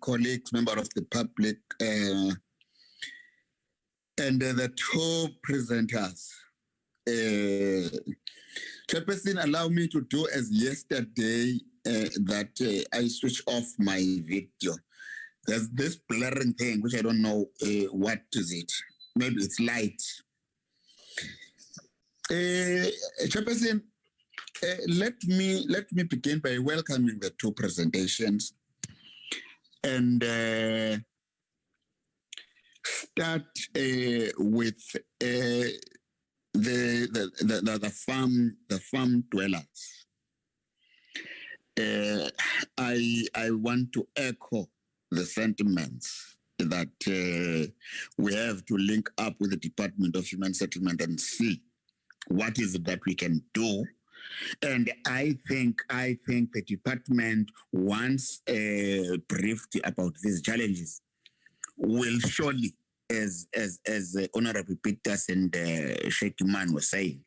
colleagues, member of the public, and the two presenters. Chairperson, allow me to do as yesterday that I switch off my video. There's this blaring thing, which I don't know what is it. Maybe it's light. Chairperson, let me begin by welcoming the two presentations, and start with the farm dwellers. I want to echo the sentiments that we have to link up with the Department of Human Settlement and see what is it that we can do. And I think the department, once briefed about these challenges, will surely, as Honorable Peters and Sheikh Iman were saying,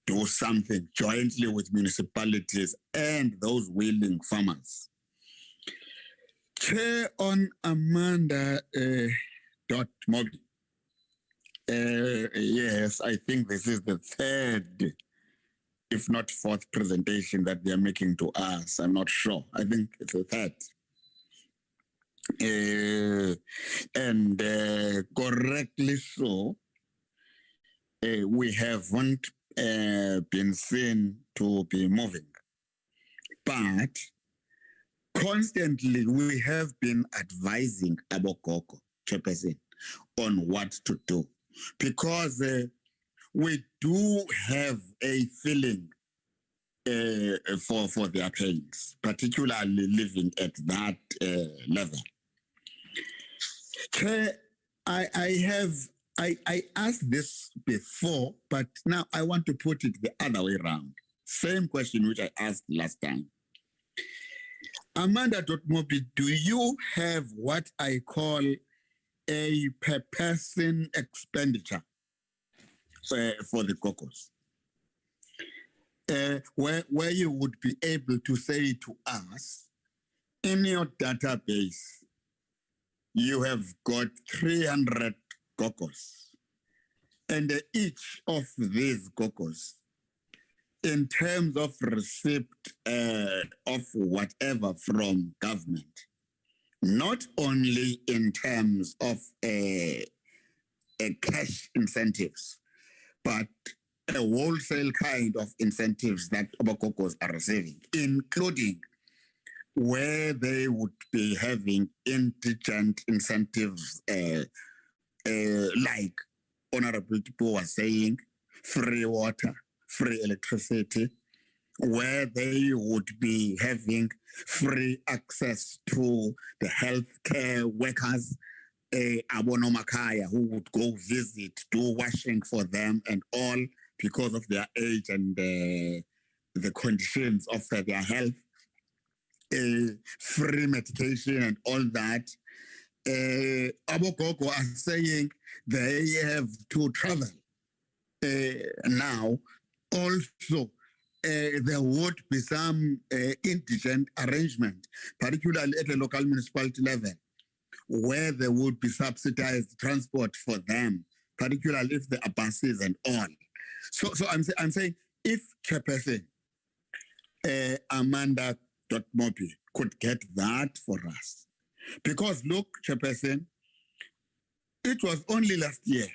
do something jointly with municipalities and those willing farmers. Chair on Amanda Moby. Yes, I think this is the third, if not fourth, presentation that they are making to us. I'm not sure. I think it's the third. And correctly so, we haven't been seen to be moving. But constantly, we have been advising Abokoko, Chairperson, on what to do. Because we do have a feeling for their pains, particularly living at that level. Chair, I asked this before, but now I want to put it the other way around. Same question which I asked last time. Amanda Moby, do you have what I call a per person expenditure for the caucus? Where you would be able to say to us, in your database, you have got 300 caucus, and each of these caucus, in terms of receipt of whatever from government, not only in terms of cash incentives, but a wholesale kind of incentives that Abokokos are receiving, including where they would be having indigent incentives like Honorable Tipo was saying, free water, free electricity, where they would be having free access to the healthcare workers, Abonomakaya, who would go visit, do washing for them and all because of their age and the conditions of their health, free medication and all that. Abokoko are saying they have to travel. Now, also, there would be some indigent arrangement, particularly at the local municipality level, where there would be subsidized transport for them, particularly if there are buses and all. So I'm saying, if Chairperson Amanda Moby could get that for us, because look, Chairperson, it was only last year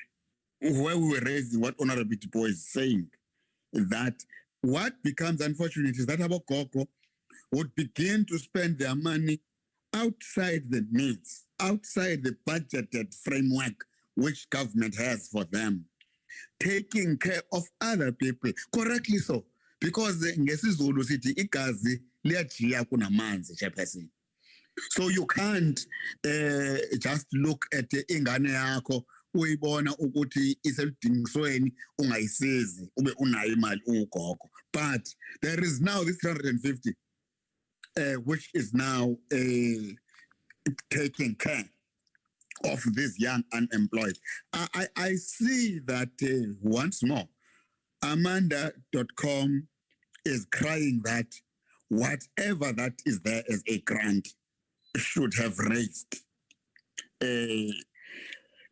where we were raising what Honorable Tipo is saying, that what becomes unfortunate is that Abokoko would begin to spend their money outside the needs, outside the budgeted framework which government has for them, taking care of other people, correctly so, because ngesizulu sithi igazi liyajiya kunamanzi, Chairperson. So you can't just look at ingane yakho uyibona ukuthi iseludingisweni ungayisizi ube unayo imali ugogo. But there is now this 350 which is now taking care of these young unemployed. I see that once more, Amanda.com is crying that whatever that is there as a grant should have raised.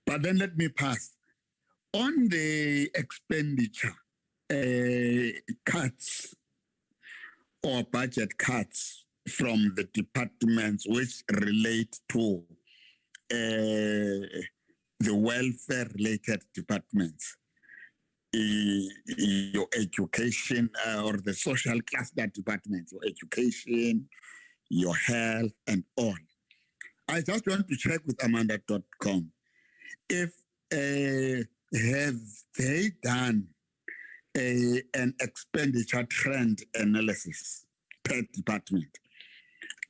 But then let me pass. On the expenditure cuts or budget cuts from the departments which relate to the welfare-related departments, your education or the social cluster departments, your education, your health, and all. I just want to check with Amanda.com. if have they done an expenditure trend analysis per department,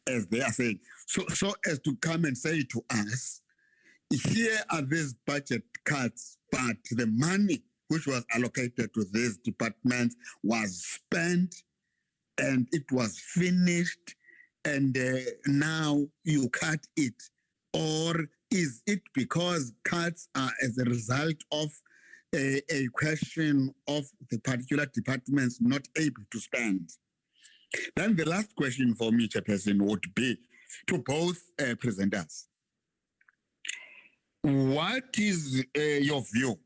as they are saying, so as to come and say to us, here are these budget cuts, but the money which was allocated to these departments was spent and it was finished, and now you cut it? Or is it because cuts are as a result of a question of the particular departments not able to spend? Then the last question for me, Chairperson, would be to both presenters. What is your view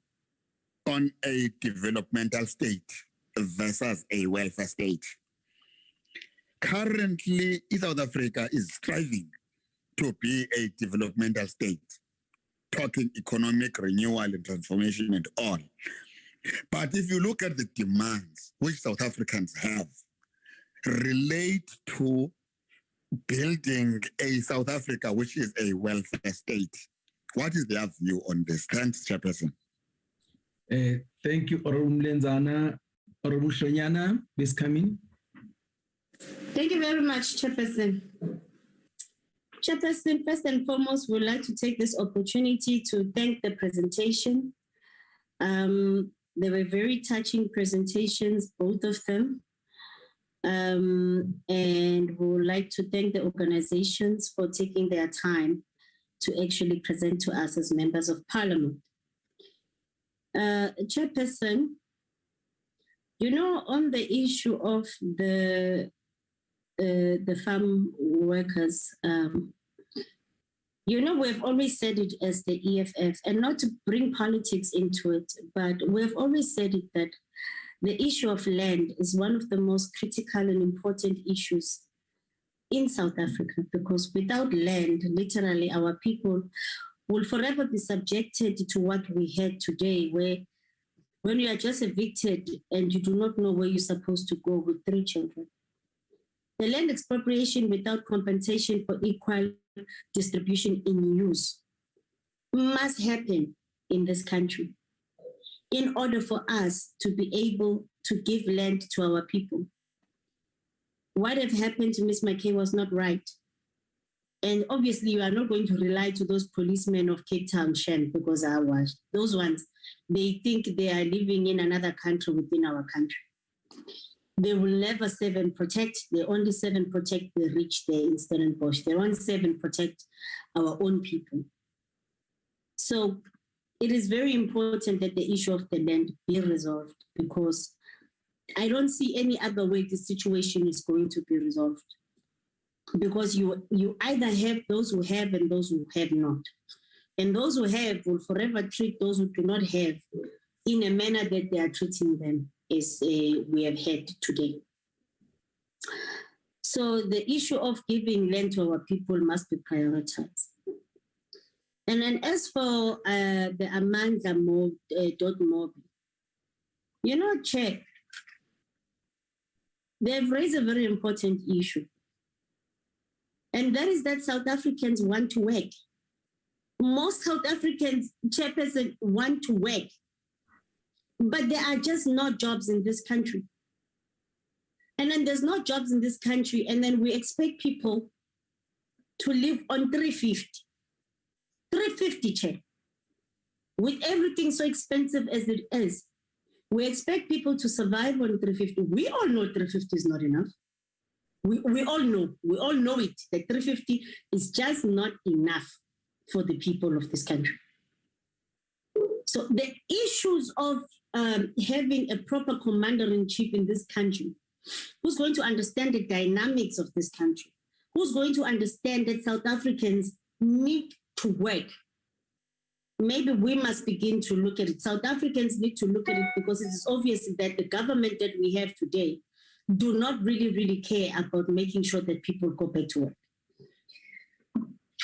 on a developmental state versus a welfare state? Currently, South Africa is striving to be a developmental state, talking economic renewal and transformation and all. But if you look at the demands which South Africans have relate to building a South Africa which is a welfare state, what is their view on this? Thanks, Chairperson. Thank you, Honorable Mlenzana. Honorable Shonyana, please come in. Thank you very much, Chairperson. Chairperson, first and foremost, we would like to take this opportunity to thank the presentation. They were very touching presentations, both of them. And we would like to thank the organizations for taking their time to actually present to us as members of Parliament. Chairperson, on the issue of the farm workers, we've always said it as the EFF, and not to bring politics into it, but we've always said it that the issue of land is one of the most critical and important issues in South Africa, because without land, literally our people will forever be subjected to what we had today, where when you are just evicted and you do not know where you're supposed to go with 3 children. The land expropriation without compensation for equal distribution in use must happen in this country in order for us to be able to give land to our people. What have happened to Ms. McKay was not right. And obviously you are not going to rely to those policemen of Cape Town, Shen, because those ones, they think they are living in another country within our country. They will never serve and protect. They only serve and protect the rich there in Stellenbosch. They won't serve and protect our own people. So it is very important that the issue of the land be resolved, because I don't see any other way the situation is going to be resolved. Because you either have those who have and those who have not. And those who have will forever treat those who do not have in a manner that they are treating them, as we have had today. So the issue of giving land to our people must be prioritized. And then as for the Amanda Mobi, Chair, they've raised a very important issue. And that is that South Africans want to work. Most South Africans, Chairperson, want to work. But there are just no jobs in this country. And then there's no jobs in this country, and then we expect people to live on 350. 350, Chair. With everything so expensive as it is, we expect people to survive on 350. We all know 350 is not enough. We all know it, that 350 is just not enough for the people of this country. So the issues of having a proper commander-in-chief in this country, who's going to understand the dynamics of this country, who's going to understand that South Africans need to work. Maybe we must begin to look at it. South Africans need to look at it, because it is obvious that the government that we have today do not really care about making sure that people go back to work.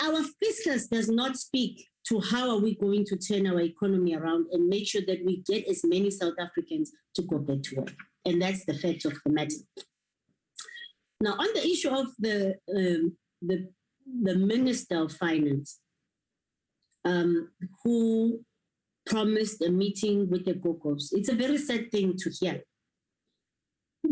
Our fiscus does not speak to how are we going to turn our economy around and make sure that we get as many South Africans to go back to work. And that's the fact of the matter. Now, on the issue of the Minister of Finance, who promised a meeting with the Gogos. It's a very sad thing to hear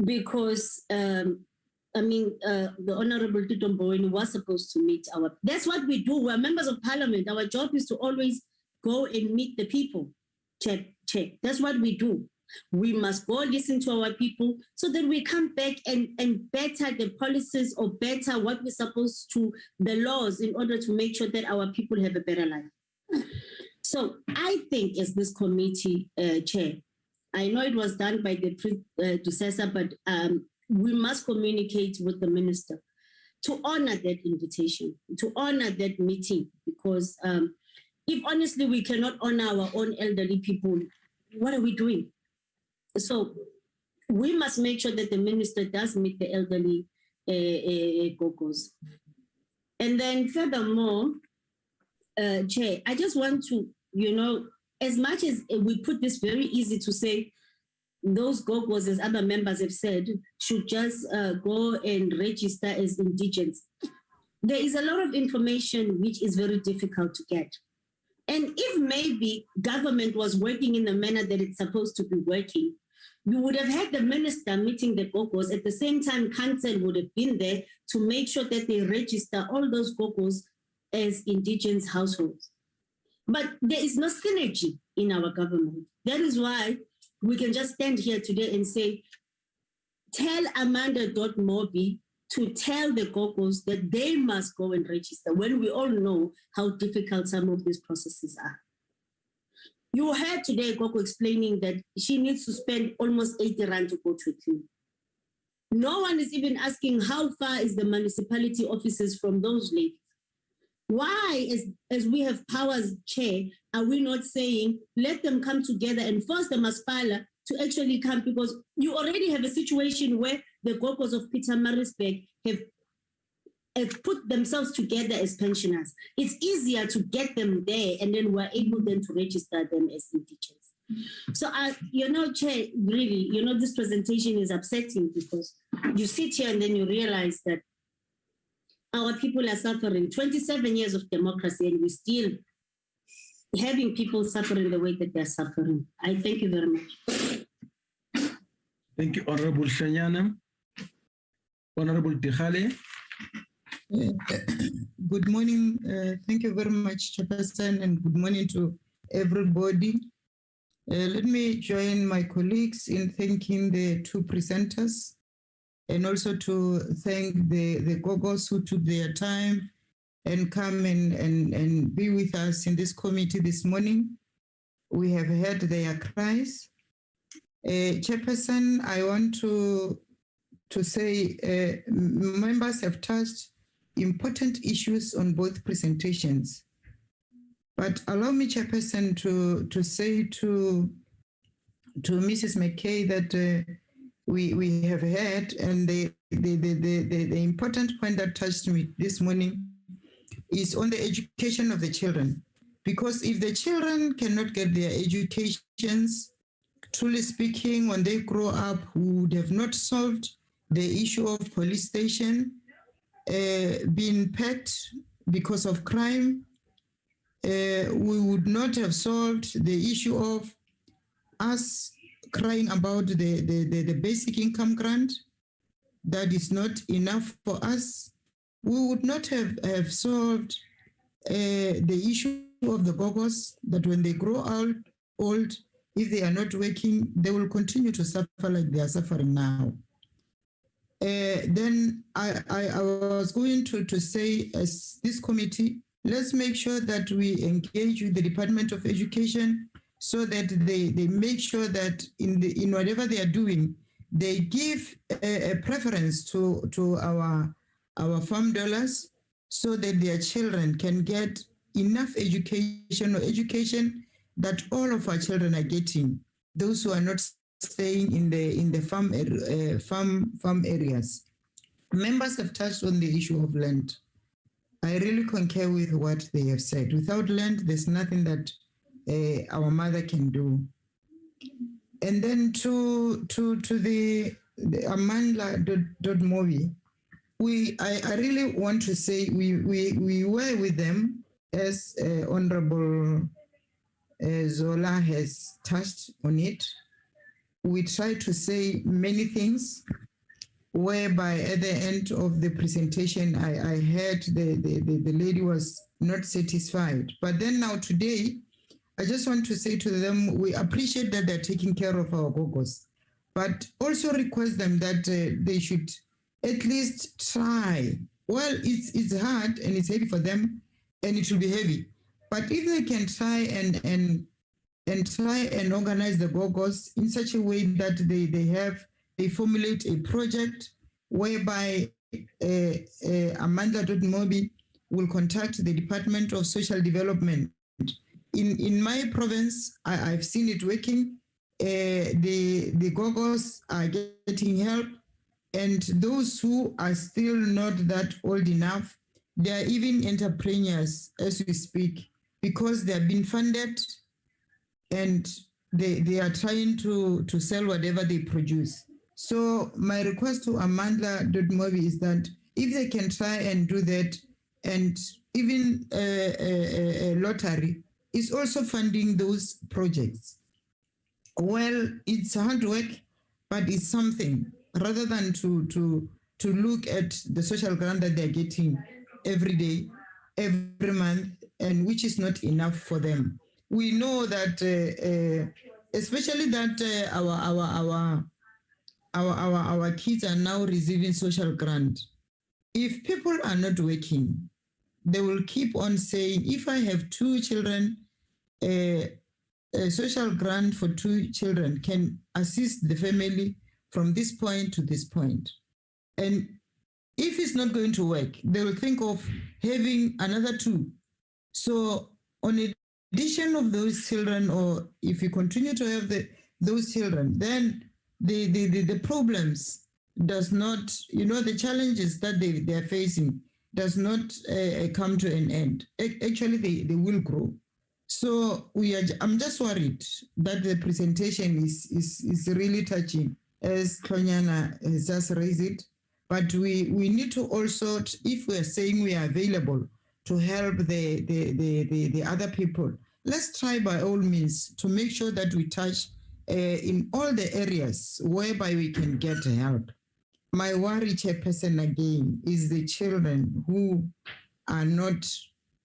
because, the Honorable Tito Mboweni was supposed to meet that's what we do. We're members of parliament. Our job is to always go and meet the people. Check. That's what we do. We must go listen to our people so that we come back and better the policies or better what we're supposed to, the laws, in order to make sure that our people have a better life. So I think as this committee chair, I know it was done by the predecessor, but we must communicate with the minister to honor that invitation, to honor that meeting, because if honestly we cannot honor our own elderly people, what are we doing? So we must make sure that the minister does meet the elderly Gogos. And then furthermore, Chair, I just want to, as much as we put this very easy to say, those Gogos, as other members have said, should just go and register as indigents. There is a lot of information which is very difficult to get. And if maybe government was working in the manner that it's supposed to be working, you would have had the minister meeting the Gogos. At the same time, council would have been there to make sure that they register all those Gogos as indigenous households. But there is no synergy in our government. That is why we can just stand here today and say, tell Amanda.Mobi to tell the Gogos that they must go and register, when we all know how difficult some of these processes are. You heard today Gogo explaining that she needs to spend almost 80 rand to go to a clinic. No one is even asking how far is the municipality offices from those ladies. Why, as we have powers, Chair, are we not saying let them come together and force the Masipala to actually come? Because you already have a situation where the Gogos of Pietermaritzburg have put themselves together as pensioners. It's easier to get them there, and then we're able then to register them as indigents. So, Chair, really, this presentation is upsetting because you sit here and then you realize that our people are suffering 27 years of democracy, and we're still having people suffering the way that they're suffering. I thank you very much. Thank you, Honorable Shanyana. Honorable Tikhale. Good morning. Thank you very much, Chairperson, and good morning to everybody. Let me join my colleagues in thanking the two presenters, and also to thank the Gogos who took their time and come and be with us in this committee this morning. We have heard their cries. Chairperson, I want to say members have touched important issues on both presentations. But allow me, Chairperson, to say to Mrs. McKay that we have heard, and the important point that touched me this morning is on the education of the children. Because if the children cannot get their educations, truly speaking, when they grow up, we would have not solved the issue of police station being packed because of crime. We would not have solved the issue of us crying about the basic income grant that is not enough for us. We would not have solved the issue of the Gogos, that when they grow old, if they are not working, they will continue to suffer like they are suffering now. Then I was going to say, as this committee, let's make sure that we engage with the Department of Education so that they make sure that in whatever they are doing, they give a preference to our farm dollars so that their children can get enough education, or education that all of our children are getting, those who are not staying in the farm areas. Members have touched on the issue of land. I really concur with what they have said. Without land, there's nothing that our mother can do. And then to the Amanda.Mobi, I really want to say we were with them as Honorable Zola has touched on it. We try to say many things, whereby at the end of the presentation, I heard the lady was not satisfied. But then now today, I just want to say to them, we appreciate that they're taking care of our gogos, but also request them that they should at least try. Well, it's hard and it's heavy for them, and it will be heavy. But if they can try and try and organize the gogos in such a way that they formulate a project whereby Amandla.mobi will contact the Department of Social Development. In my province, I've seen it working. The gogos are getting help, and those who are still not that old enough, they are even entrepreneurs as we speak, because they have been funded and they are trying to sell whatever they produce. So my request to Amandla.mobi is that if they can try and do that, and even a lottery is also funding those projects. Well, it's hard work, but it's something, rather than to look at the social grant that they're getting every day, every month, and which is not enough for them. We know that, especially that our kids are now receiving social grant. If people are not working, they will keep on saying, if I have 2 children, a social grant for 2 children can assist the family from this point to this point. And if it's not going to work, they will think of having another 2. So on addition of those children, or if you continue to have those children, then the problems does not, the challenges that they are facing does not come to an end. Actually, they will grow. So I'm just worried that the presentation is really touching, as Klonyana has just raised it. But we need to also, if we are saying we are available to help the other people, let's try by all means to make sure that we touch in all the areas whereby we can get help. My worry, Chairperson, again, is the children who are not,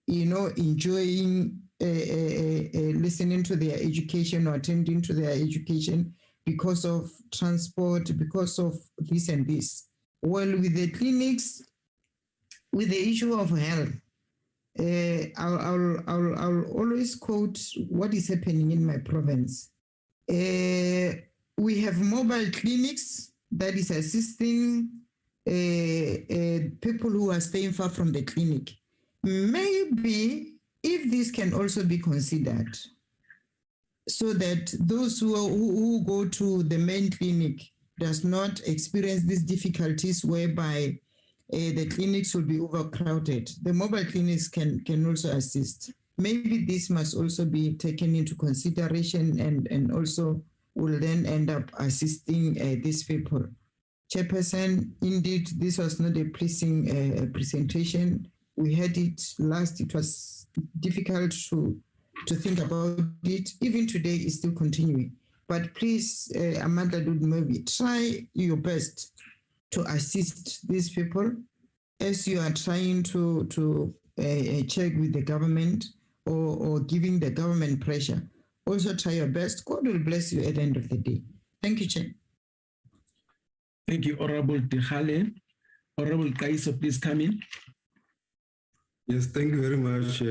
enjoying listening to their education or attending to their education because of transport, because of this and this. Well, with the clinics, with the issue of health, I'll always quote what is happening in my province. We have mobile clinics that is assisting people who are staying far from the clinic. Maybe if this can also be considered, so that those who go to the main clinic does not experience these difficulties whereby the clinics will be overcrowded. The mobile clinics can also assist. Maybe this must also be taken into consideration and also will then end up assisting these people. Chairperson, indeed, this was not a pleasing presentation. We had it last, it was difficult to think about it. Even today, it's still continuing. But please, Amandla.mobi, try your best to assist these people as you are trying to check with the government or giving the government pressure. Also try your best. God will bless you at the end of the day. Thank you, Chair. Thank you, Honorable Dehale. Honorable Kaiso, please come in. Yes, thank you very much,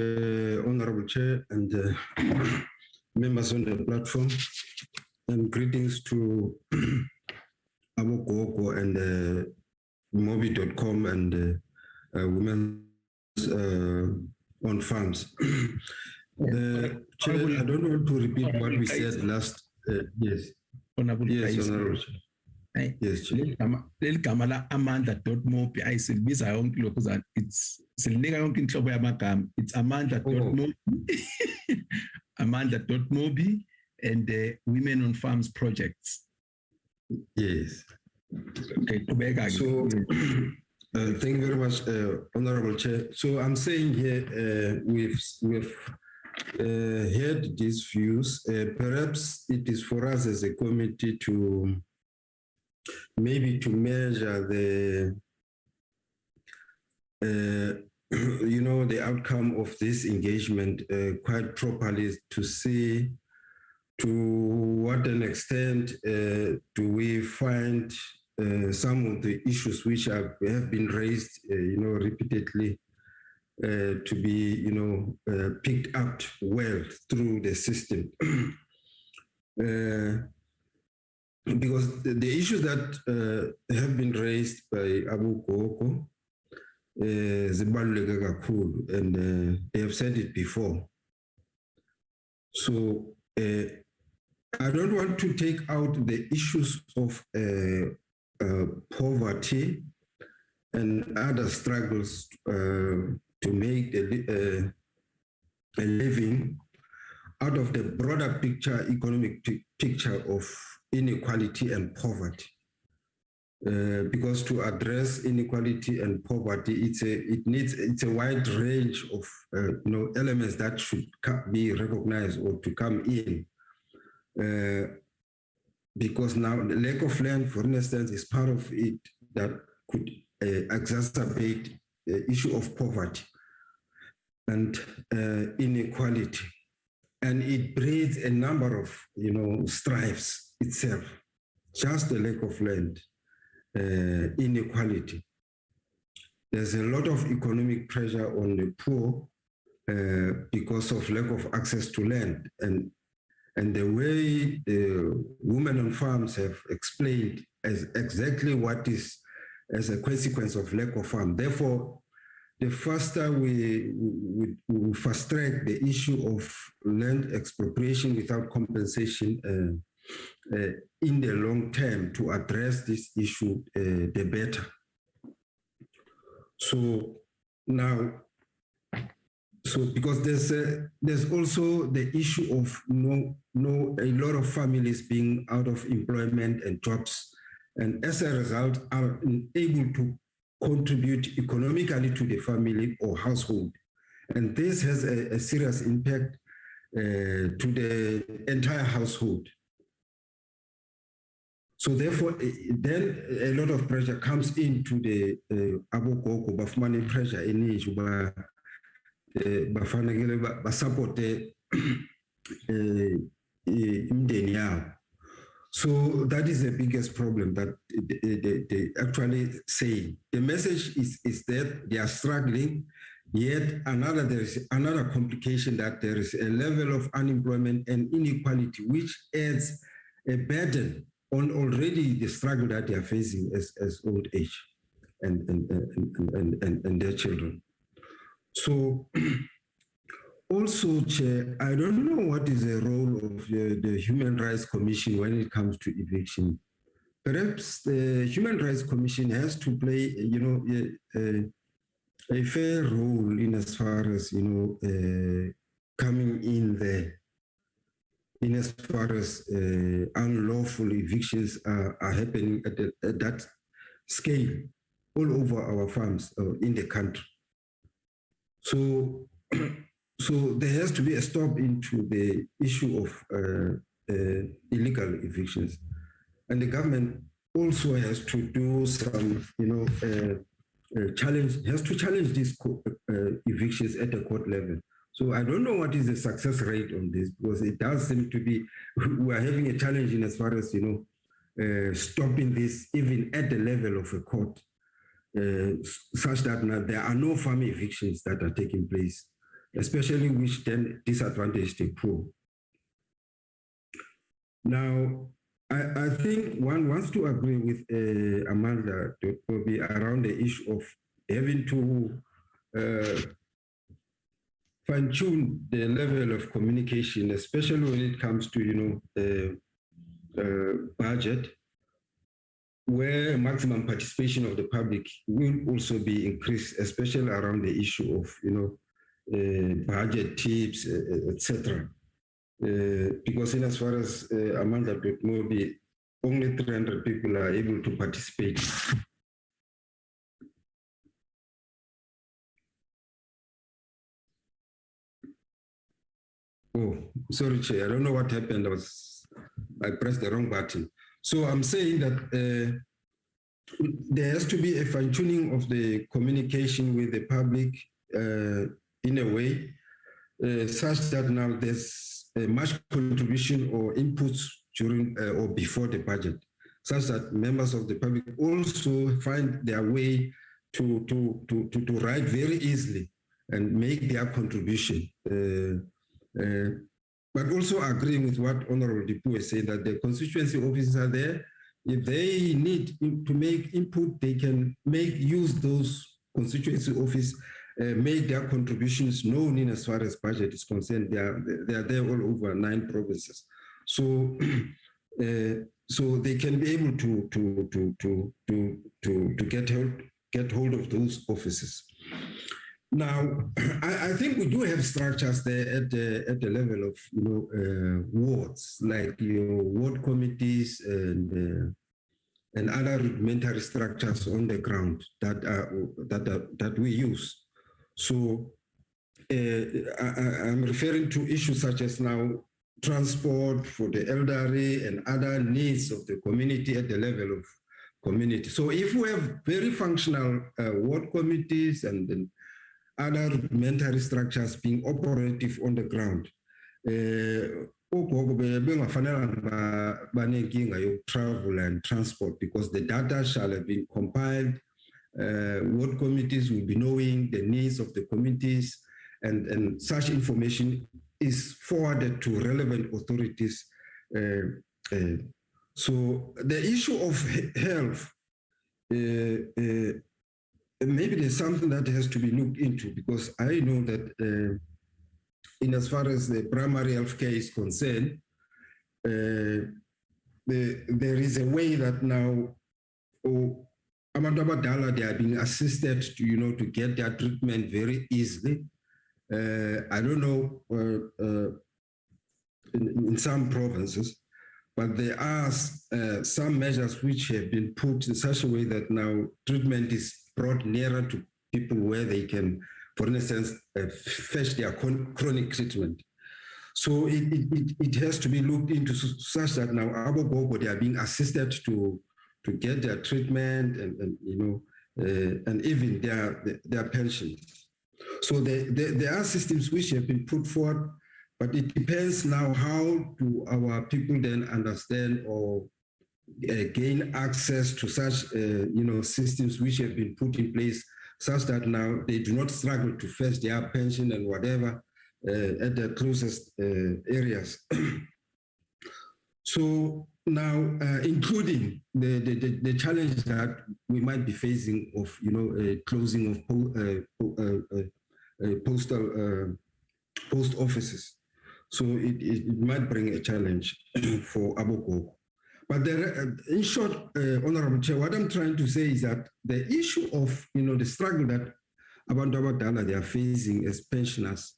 Honorable Chair and members on the platform. And greetings to Abogogo and Mobi.com and Women's on Farms. Chair, I don't want to repeat what we said last. Yes. Honorable yes, Kaiso. Honorable Chair. Yes, Chair. Leli gama la Amanda.mobi ayisilibiza yonke lokhu it's silinika yonke inhlobo yamagama. It's Amanda.mobi. Amanda.mobi and the Women on Farms projects. Yes. Okay, so Thank you very much, Honorable Chair. So I'm saying here, we've heard these views. Perhaps it is for us as a committee to maybe to measure the, the outcome of this engagement quite properly, to see to what an extent do we find some of the issues which have been raised, repeatedly, to be, picked up well through the system. Because the issues that have been raised by Abu Koko, zibaluleke kakhulu, and they have said it before. So I don't want to take out the issues of poverty and other struggles to make a living out of the broader picture, economic picture of inequality and poverty. Because to address inequality and poverty, it's a wide range of elements that should be recognized or to come in. Because now the lack of land, for instance, is part of it that could exacerbate the issue of poverty and inequality. And it breeds a number of, strifes itself, just the lack of land, inequality. There's a lot of economic pressure on the poor because of lack of access to land. And the way the women on farms have explained as exactly what is as a consequence of lack of farm. Therefore, the faster we fast track the issue of land expropriation without compensation in the long term to address this issue, the better. So now, because there's also the issue of a lot of families being out of employment and jobs, and as a result are unable to contribute economically to the family or household. And this has a serious impact to the entire household. So therefore, then a lot of pressure comes into the abogogo bafumane pressure eningi bafanele basupporte imndeni yabo. So that is the biggest problem that they actually say. The message is that they are struggling, yet there is another complication, that there is a level of unemployment and inequality which adds a burden on already the struggle that they are facing as old age and their children. So also, Chair, I don't know what is the role of the Human Rights Commission when it comes to eviction. Perhaps the Human Rights Commission has to play, a fair role in as far as, coming in there, in as far as unlawful evictions are happening at that scale all over our farms in the country. So there has to be a stop into the issue of illegal evictions. And the government also has to do some, has to challenge these evictions at the court level. So I don't know what is the success rate on this, because it does seem to be, we are having a challenge in as far as, stopping this even at the level of a court, such that now there are no farm evictions that are taking place, especially which then disadvantage the poor. Now, I think one wants to agree with Amanda around the issue of having to fine-tune the level of communication, especially when it comes to, budget, where maximum participation of the public will also be increased, especially around the issue of, budget tips, etc. Because in as far as Amanda maybe only 300 people are able to participate. Oh, sorry, Chair. I don't know what happened. I pressed the wrong button. So I'm saying that there has to be a fine-tuning of the communication with the public in a way such that now there's much contribution or inputs during or before the budget, such that members of the public also find their way to write very easily and make their contribution. But also agreeing with what Honorable Dipu is saying, that the constituency offices are there. If they need to make input, they can use those constituency office, make their contributions known in as far as budget is concerned. They are there all over 9 provinces. So so they can be able to get hold of those offices. Now, I think we do have structures there at the level of wards, like ward committees and other rudimentary structures on the ground that we use. So I'm referring to issues such as now transport for the elderly and other needs of the community at the level of community. So if we have very functional ward committees and other rudimentary structures being operative on the ground, travel and transport, because the data shall have been compiled. Ward committees will be knowing the needs of the communities, and such information is forwarded to relevant authorities. So the issue of health, maybe there's something that has to be looked into, because I know that in as far as the primary health care is concerned, there is a way that now abantu abadala, they are being assisted to, to get their treatment very easily. I don't know in some provinces, but there are some measures which have been put in such a way that now treatment is brought nearer to people where they can, for instance, fetch their chronic treatment. So it has to be looked into such that now Abogogo, they are being assisted to get their treatment and even their pensions. So there are systems which have been put forward, but it depends now how do our people then understand or gain access to such systems which have been put in place, such that now they do not struggle to fetch their pension and whatever at the closest areas. So now, including the challenge that we might be facing of closing of post offices, so it might bring a challenge for Abogo. But in short, Honorable Chair, what I'm trying to say is that the issue of the struggle that Abantu Abadala they are facing as pensioners,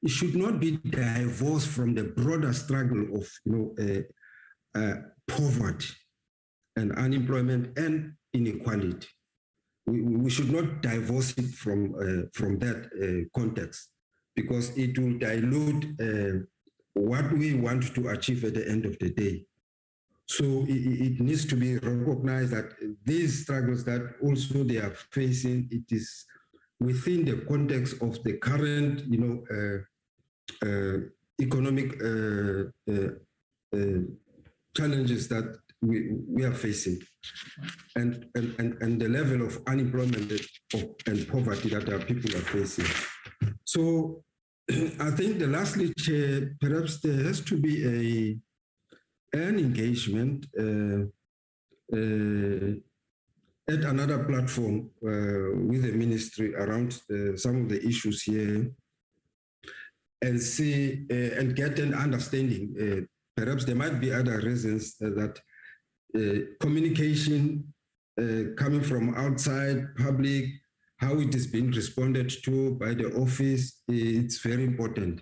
it should not be divorced from the broader struggle of poverty and unemployment and inequality. We should not divorce it from that context, because it will dilute what we want to achieve at the end of the day. So it needs to be recognized that these struggles that also they are facing, it is within the context of the current, economic challenges that we are facing, and the level of unemployment and poverty that our people are facing. So I think lastly, Chair, perhaps there has to be an engagement at another platform with the ministry around some of the issues here, and see and get an understanding. Perhaps there might be other reasons that communication coming from outside public, how it is being responded to by the office, it's very important.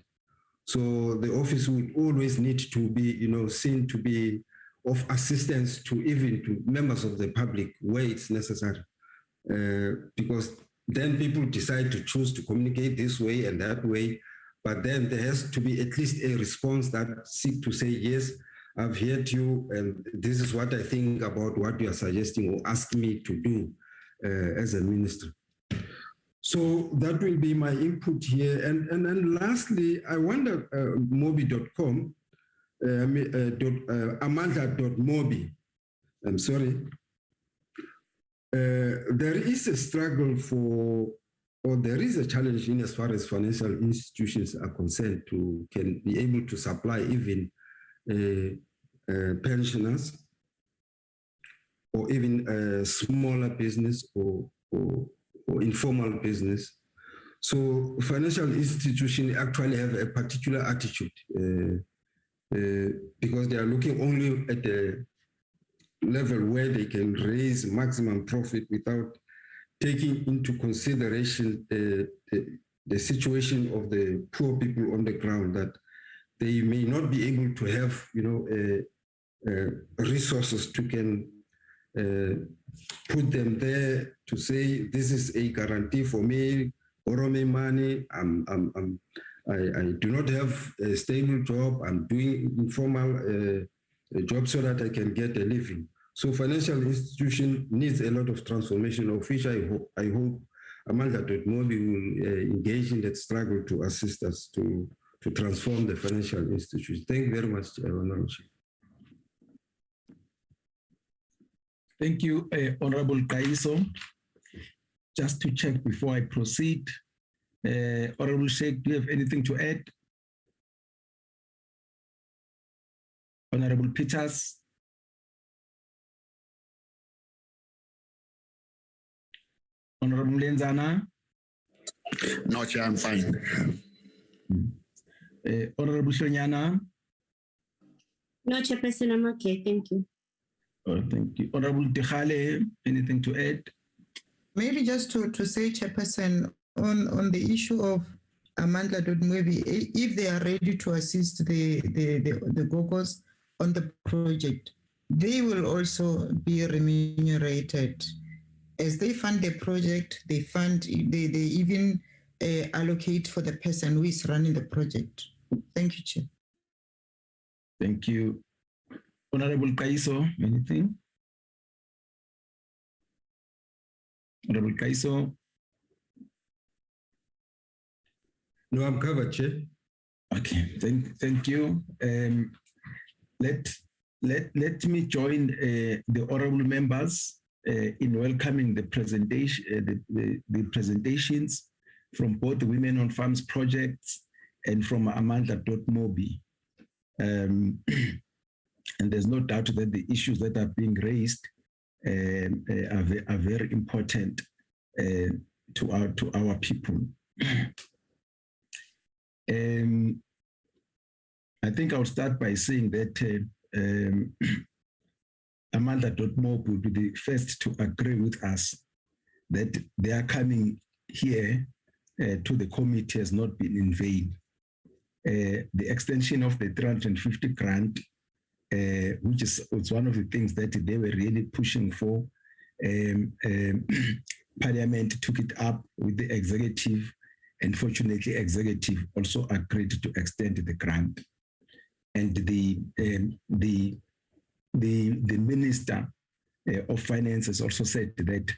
So the office would always need to be, seen to be of assistance to even to members of the public where it's necessary, because then people decide to choose to communicate this way and that way. but then there has to be at least a response that seek to say, yes, I've heard you, and this is what I think about what you are suggesting or asking me to do as a minister. So that will be my input here. And then lastly, I wonder, mobi.com, amanda.mobi, I'm sorry. There is a struggle or there is a challenge in as far as financial institutions are concerned to can be able to supply even pensioners or even smaller business or informal business. So financial institutions actually have a particular attitude because they are looking only at the level where they can raise maximum profit without taking into consideration the situation of the poor people on the ground, that they may not be able to have, resources to can put them there to say, this is a guarantee for me, borrow me money, I do not have a stable job, I'm doing informal job so that I can get a living. So financial institution needs a lot of transformation, of which I hope Amanda.mobi will engage in that struggle to assist us to transform the financial institutions. Thank you very much, Honorable Chair. Thank you, Honorable Kaiso. Just to check before I proceed, Honorable Sheikh, do you have anything to add? Honorable Peters. Honorable Lenzana? No, Chair, I'm fine. Honorable Shonyana? No, Chairperson, I'm okay. Thank you. Oh, thank you. Honorable Dechale, anything to add? Maybe just to say, Chairperson, on the issue of Amandla.mobi, if they are ready to assist the GOGOs on the project, they will also be remunerated. As they fund the project, they even allocate for the person who is running the project. Thank you, Chair. Thank you. Honorable Kaiso, anything? Honorable Kaiso? No, I'm covered, Chair. Okay, thank you. Let me join the honorable members in welcoming the presentation, the presentations from both the Women on Farms projects and from Amanda.mobi. And there's no doubt that the issues that are being raised are very important to our people. I think I'll start by saying that Amanda.mobi will be the first to agree with us that their coming here to the committee has not been in vain. The extension of the 350 grant, which was one of the things that they were really pushing for, Parliament took it up with the executive, and fortunately, executive also agreed to extend the grant. And the Minister of Finance has also said that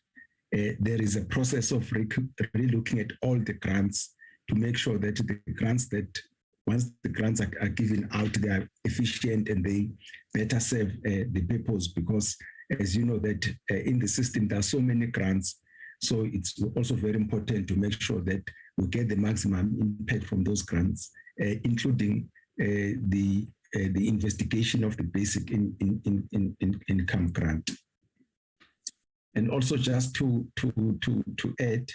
there is a process of re-looking at all the grants to make sure that the grants that once the grants are given out, they are efficient and they better serve the purpose, because as you know that in the system, there are so many grants. So it's also very important to make sure that we get the maximum impact from those grants, including the investigation of the basic income grant. And also just to add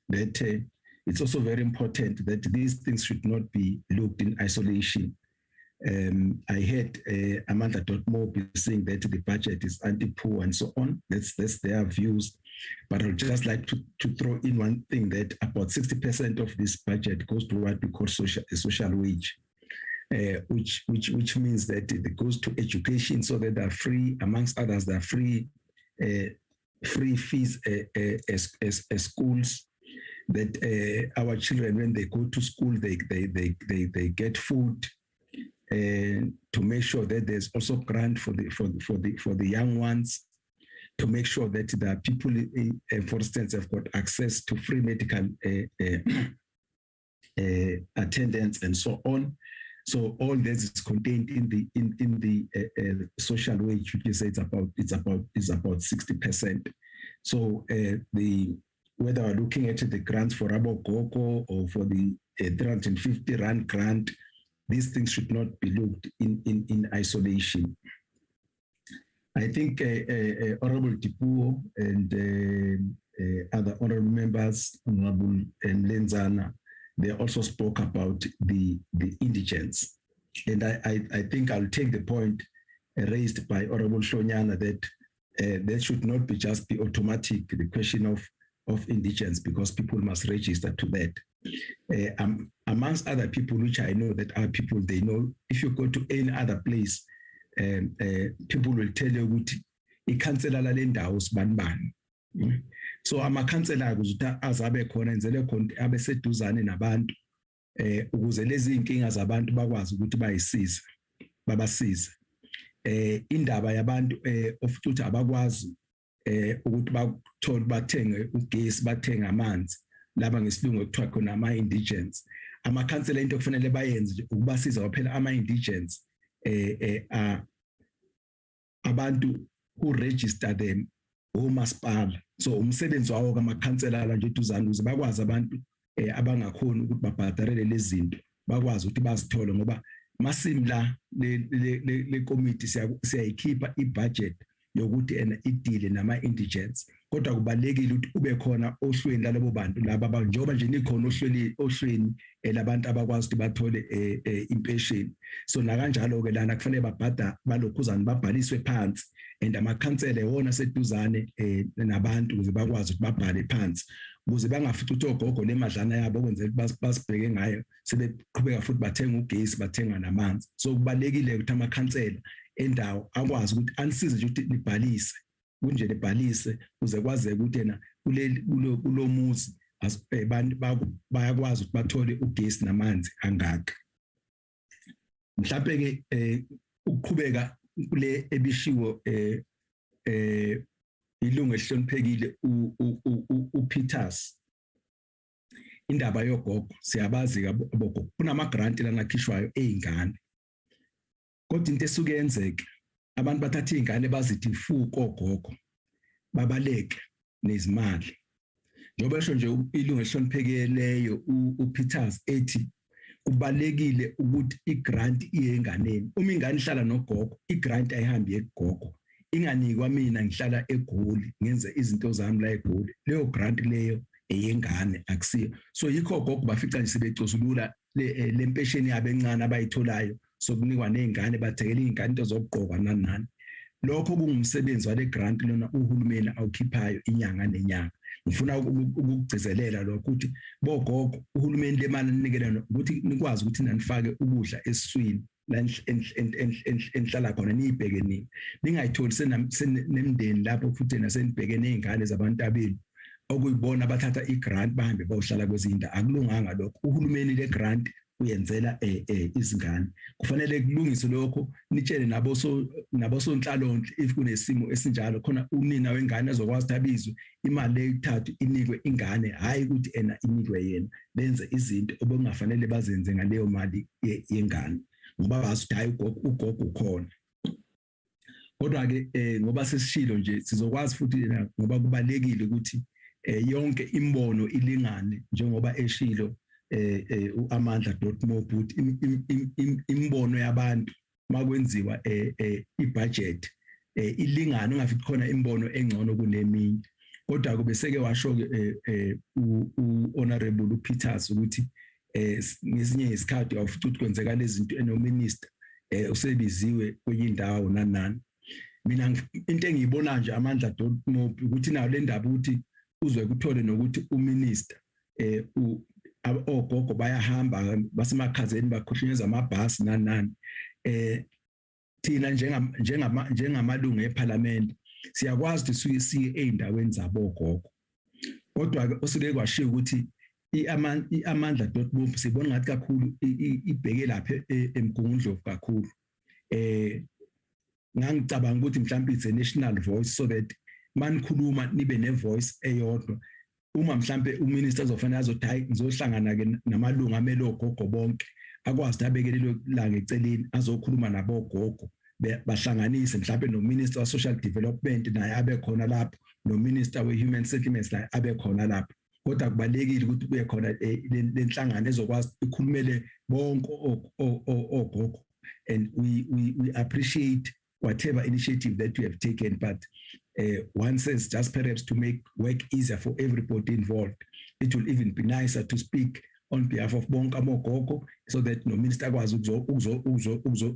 that it's also very important that these things should not be looked in isolation. I heard Amanda.mobi saying that the budget is anti-poor and so on. That's their views. But I'd just like to throw in one thing, that about 60% of this budget goes to what we call social wage, which means that it goes to education, so that they're free, amongst others, they're free fees as schools. that our children, when they go to school, they get food, to make sure that there's also grant for the young ones, to make sure that the people, for instance, have got access to free medical attendance and so on. So all this is contained in the social wage, which is it's about 60%. So whether we're looking at the grants for Abogogo or for the 350 Rand grant, these things should not be looked in isolation. I think Honorable Tipuo and other honorable members, Honorable Lenzana, they also spoke about the indigents. And I think I'll take the point raised by Honorable Shonyana that there should not just be automatic, the question of indigents, because people must register to that. Amongst other people, which I know that are people they know, if you go to any other place, people will tell you ukuthi ikhansela lale ndawo sibanibani. So amakhansela kuzuthi azabe khona enzele khona abeseduzane nabantu ukuze lezi inkinga zabantu bakwazi ukuthi bayisize babasize. Indaba yabantu of ukuthi abakwazi ukuthi bathole bathenge ugesi bathenge amanzi laba ngesilungu ekuthiwa khona ama-indigents. Amakhansela into kufanele bayenze ukubasiza kuphela ama-indigents abantu who register them omasipala. So umsebenzi wawo kamakhansela la nje eduzane ukuze bakwazi abantu abangakhona ukuthi babhadarele lezi zinto bakwazi ukuthi bazithole, ngoba masimla le committee siyayikhipha ibudget yokuthi idile nama-indigents, kodwa kubalekile ukuthi ube khona ohlweni lalabo bantu laba njengoba nje nikhona ohlweni labantu abakwazi ukuthi bathole impesheni. So nakanjalo-ke lana kufanele balokhuzane babhaliswe phansi, and amakhansela wona seduzane nabantu ukuze bakwazi ukuthi babhale phansi ukuze bangafithi ukuthi ogogo nemadlana yabo okwenzela basibheke ngayo sebeqhubeka futhi bathenga ugesi bathenga namanzi. So kubalekile ukuthi amakhansela endawo akwazi ukuthi anisize nje ukuthi libhalise kunje libhalise ukuze kwazeke ukuthi yena kulo muzi abantu bayakwazi ukuthi bathole ugesi namanzi angaka. Mhlawumbe ke ukuqhubeka kule ebishiwo ilungu elihloniphekile uPeters, indaba yogogo siyabazi kabogogo kunama grant lanakhishwayo ezingane, kodwa into esuke yenzeke abantu bathatha izingane bazithi fuko ogogo babaleke nezimali. Njengoba esho nje ilungu elihloniphekeleyo uPeters ethi kubalekile ukuthi igrant iye enganeni. Uma ingane ihlala nogogo, igrant ayihambi egogo, inganikwa mina ngihlala eGoli ngenze izinto zami la eGoli, leyo grant leyo eyengane akusiyo. So yikho gogo bafica nje sebecosulula le mpesheni yabo encane abayitholayo sokunikwa nezingane bathekela izingane into zokugqoka nani. Lokho kungumsebenzi wale grant lona uhulumeni awukhiphayo inyanga nenyanga. Ngifuna ukugcizelela lokho ukuthi bogogo uhulumeni le mali anikelana ukuthi nikwazi ukuthi nanifake ukudla esiswini la enhlala khona niyibheke nini, ningayitholi senemndeni lapho futhi nasenibheke nezingane zabantu abenu okuyibona bathatha igrant bahambe bayohlala kwezinda. Akulunganga lokho. Uhulumeni le grant uyenzela izingane. Kufanele kulungiswe lokho, nitshele nabosonhlalonhle if kunesimo esinjalo khona unina wengane azokwazi ukuthi abizwe imali eyithathu inikwe ingane, hayi ukuthi ena inikwe yena. Benze izinto obekungafanele bazenze ngaleyo mali yengane ngoba bazi ukuthi hayi ugogo ukhona. Kodwa-ke ngoba sesishilo nje sizokwazi futhi ngoba kubalekile ukuthi yonke imbono ilingane njengoba eshilo uAmandla Dotmob ukuthi imbono yabantu makwenziwa ibudget ilingane, ungafithi khona imbono engcono kuneminye. Kodwa kube seke washo uHonorable uPeters ukuthi ngesinye isikhathi awufithi ukuthi kwenzeka lezi zinto enominister usebiziwe kwenye indawo nanani. Mina into engiyibona nje Amandla Dotmob ukuthi nayo le ndaba ukuthi uzwe kuthole nokuthi uminister ogogo bayahamba basemakhazeni bakhohlinyeza amabhasi nanani. Thina njengamalungu eParliament siyakwazi ukuthi siye eindaweni zabogogo kodwa osuke kwashiya ukuthi i-amandla.move sibona ngathi kakhulu ibheke lapha eMgungundlovu kakhulu. Ngangicabanga ukuthi mhlawumbe it's a national voice so that manikhuluma nibe ne-voice eyodwa. Uma mhlawumbe uminister ozofanele azothi hayi ngizohlangana ke namalungu amele ogogo bonke akwazi ukuthi abeke lelo langa eceleni azokhuluma nabogogo bahlanganise mhlawumbe nominister wa social development naye abe khona lapho nominister we-human settlements naye abe khona lapho. Kodwa kubalekile ukuthi kube khona lenhlangano ezokwazi ikhulumele bonke ogogo, and we appreciate whatever initiative that you have taken, but one says just perhaps to make work easier for everybody involved, it will even be nicer to speak on behalf of bonke amogogo so that no minister akwazi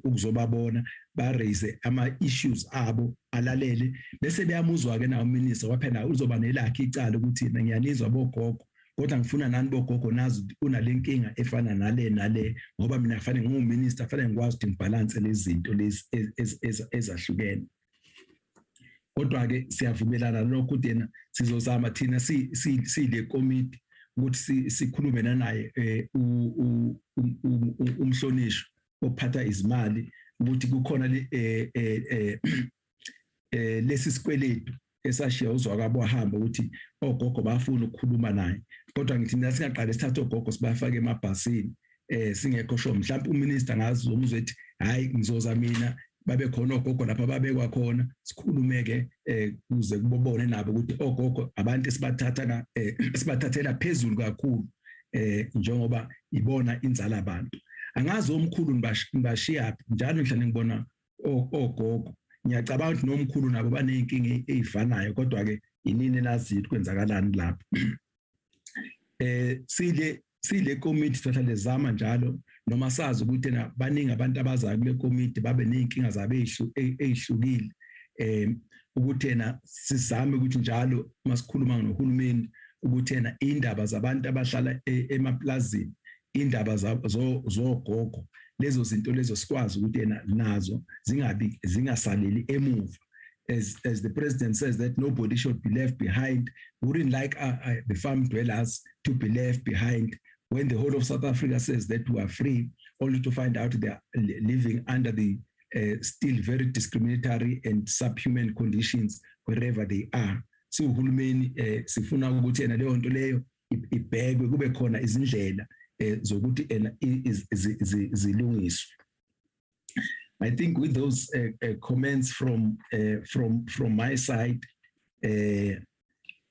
ukuzobabona ba raise ama issues abo alalele bese beyamuzwa ke na uminister waphela uzoba nelakhe icala ukuthi ngiyanizwa bogogo kodwa ngifuna nani bogogo nazi unalenkinga efana nale ngoba mina kufanele nginguminister kufanele ngikwazi ukuthi ngibalance lezi zinto lezi ezahlukene. Kodwa ke siyavumelana lokho ukuthi sizozama thina sile committee ukuthi sikhulume naye umhlonishwa ophatha izimali ukuthi kukhona lesi sikweletu esashiya uzwakabo wahamba ukuthi ogogo bafuna ukukhuluma naye, kodwa ngithi mina singaqala sithathe ogogo sibafake emabhasini singekho sho mhlawumbe uminister ngazi umuzwethi hayi ngizoza mina babe khona ogogo lapha babekwa khona sikhulumeke kuze kubobone nabo ukuthi ogogo abantu sibathathela phezulu kakhulu njengoba ibona inzala abantu. Angazi omkhulu ngibashiya njalo ngihlale ngibona ogogo ngiyacabanga ukuthi nomkhulu nabo baneyinkinga ezifanayo kodwa ke inini nazi kwenzakalani lapho. Sile committee total zama njalo noma sazi ukuthi na baningi abantu abazayo kule committee babe nezinkinga zabo ezihlukile ukuthi na sizame ukuthi njalo masikhuluma nohulumeni ukuthi na indaba zabantu abahlala emaplazini indaba zogogo lezo zinto lezo sikwazi ukuthi nazo zingasaleli emuva. As the president says that nobody should be left behind, we wouldn't like the farm dwellers to be left behind when the whole of South Africa says that we are free, only to find out they are living under the still very discriminatory and subhuman conditions wherever they are. So uhulumeni sifuna ukuthi leyo nto leyo ibhekwe kube khona izindlela zokuthi zilungiswe. I think with those comments from my side,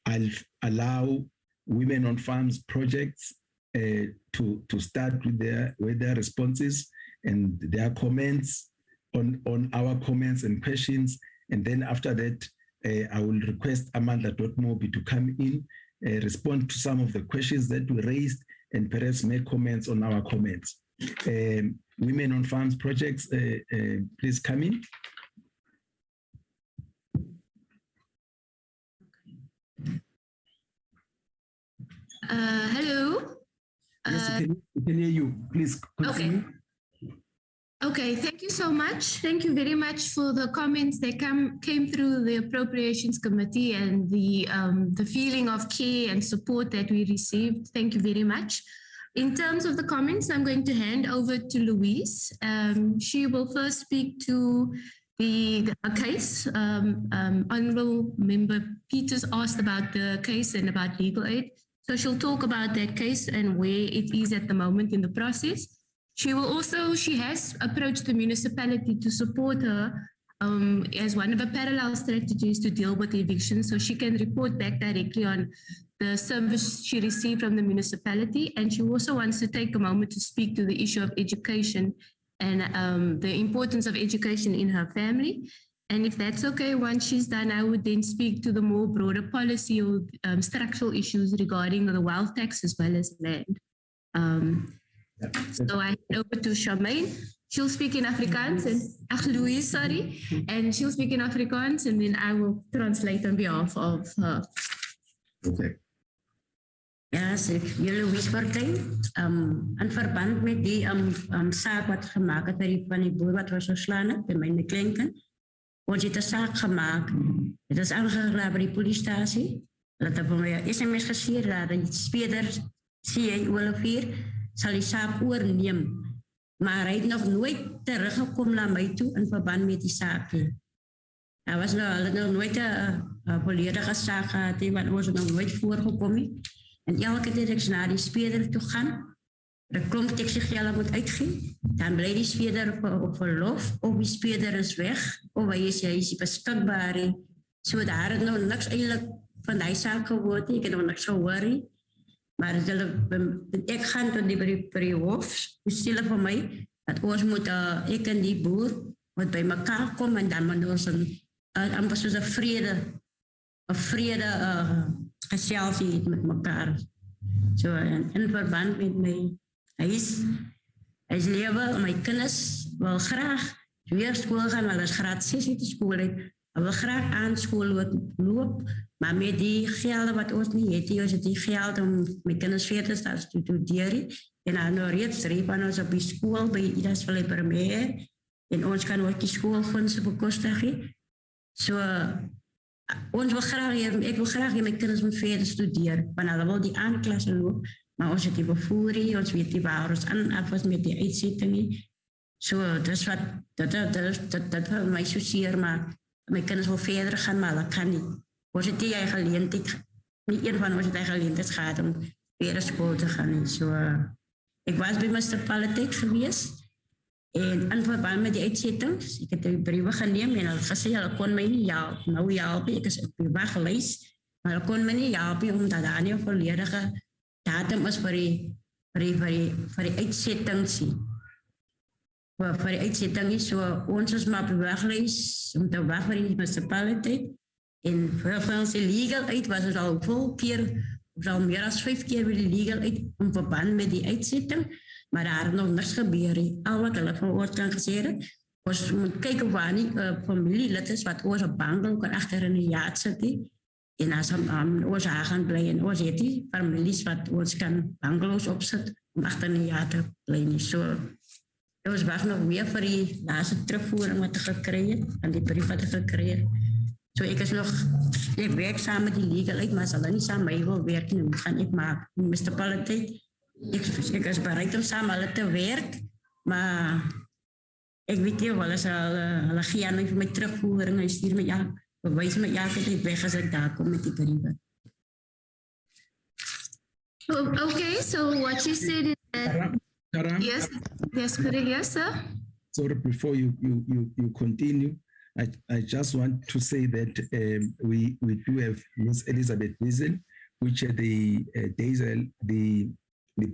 I'll allow Women on Farms projects to start with their responses and their comments on our comments and questions, and then after that, I will request Amanda.Mobi to come in, respond to some of the questions that were raised, and perhaps make comments on our comments. Women on Farms projects, please come in. Hello. Yes, we can hear you. Please continue. Okay, thank you so much. Thank you very much for the comments that came through the Appropriations Committee and the feeling of care and support that we received. Thank you very much. In terms of the comments, I'm going to hand over to Louise. She will first speak to the case. Honorable Member Peters asked about the case and about legal aid. So she'll talk about that case and where it is at the moment in the process. She has approached the municipality to support her as one of the parallel strategies to deal with eviction, so she can report back directly on the service she received from the municipality. And she also wants to take a moment to speak to the issue of education and the importance of education in her family. And if that's okay, once she's done, I would then speak to the more broader policy or structural issues regarding the wealth tax as well as land. So I hand over to Charmaine. She'll speak in Afrikaans and Louise, sorry, and she'll speak in Afrikaans, and then I will translate on behalf of her. Okay. Ja, Louise Partij, in verband met die saak wat gemaakt het van die boer wat was geslaan bij mijn klinken, wordt het een zaak gemaakt. Het is aangeraden bij die politiestatie. Dat het vir my SMS gestuur dat die speler C.A. Olivier sal die saak oorneem. Maar hy het nog nooit teruggekom na my toe in verband met die saak. Hulle het nog nooit 'n volledige saak gehad, want ons het nog nooit voorgekom nie. En elke keer dat ek na die speler toe gaan, de klomp taxigeld moet uitgee, dan bly die speler op verlof, of die speler is weg, of hy is beskikbaar. So daar het nog niks eintlik van die saak geword, ek het nog niks gehoor nie. Maar ek gaan tot die hof, stel vir my, dat ons moet, ek en die boer, moet by mekaar kom, en dan moet ons amper soos 'n vrede geselsie met mekaar. So in verband met my huis lewe, my kinders wil graag weer skool gaan, hulle is graad 6 uit die skool uit. Hulle wil graag aan skool loop, maar met die gelde wat ons nie het, ons het die geld om my kinders verder te studeren. En dan nou reeds van ons op die school by Idas Vallei Premier, en ons kan ook die schoolfondsen bekostigen. So, ons wil graag, ek wil graag my kinders moet verder studeren, want hulle wil die aanklasse loop, maar ons het die bevoering, ons weet nie waar ons af was met die uitzetting. So, dis wat, dat wil my so seer maak. My kinders wil verder gaan, maar dat kan niet. Ons het die geleentheid, niet een van ons het geleentheid gehad om verder school te gaan. So, ik was bij Mr. Politiek geweest. En in verband met die uitzettings, ik heb die brieven genomen en hulle gesê, hulle kon my nie helpen. Nou helpen, ek is op die wachtlijst, maar hulle kon my nie helpen, omdat daar nie 'n volledige datum is vir die uitzettings. Vir die uitzetting, so ons is maar op die wachtlijst, om te wachten vir die municipaliteit. En vir ons die legal uit was het al veel keer, of al meer dan 5 keer weer die legal uit, om verband met die uitzetting. Maar daar het nog niks gebeur. Al wat hulle van ons kan gesê het, ons moet kyk of waar nie familielid is wat ons op bangel kan achter in die jaad sit. En as ons haar gaan bly en ons het die families wat ons kan bangalows opsit om achter in die jaad te bly. So, ons wacht nog weer vir die laaste terugvoering wat ek gekry het, en die brief wat ek gekry het. So ek werk saam met die legal uit, maar as hulle nie saam my wil werk, dan gaan ek maak. Mr. Politiek, ek is bereid om saam hulle te werk, maar ek weet nie, hulle gee aan my vir my terugvoering, hy stuur my bewys my elke tyd weg as ek daar kom met die briewe. Okay, so what you said is that Karam? Yes, correct, yes, sir. Sorry, before you continue, I just want to say that we do have Ms. Elizabeth Wiesel, which the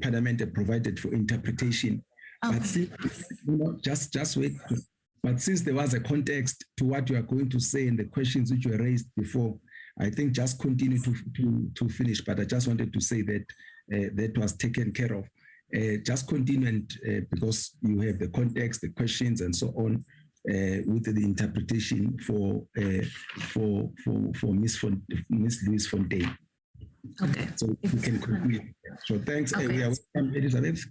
Parliament have provided for interpretation. Okay. But since, just wait. But since there was a context to what you are going to say and the questions which were raised before, I think just continue to finish. But I just wanted to say that that was taken care of. Just continue, and because you have the context, the questions, and so on, with the interpretation for Miss Louise Fontaine. Okay. So we can conclude. So thanks. Okay. We are welcome, Elizabeth.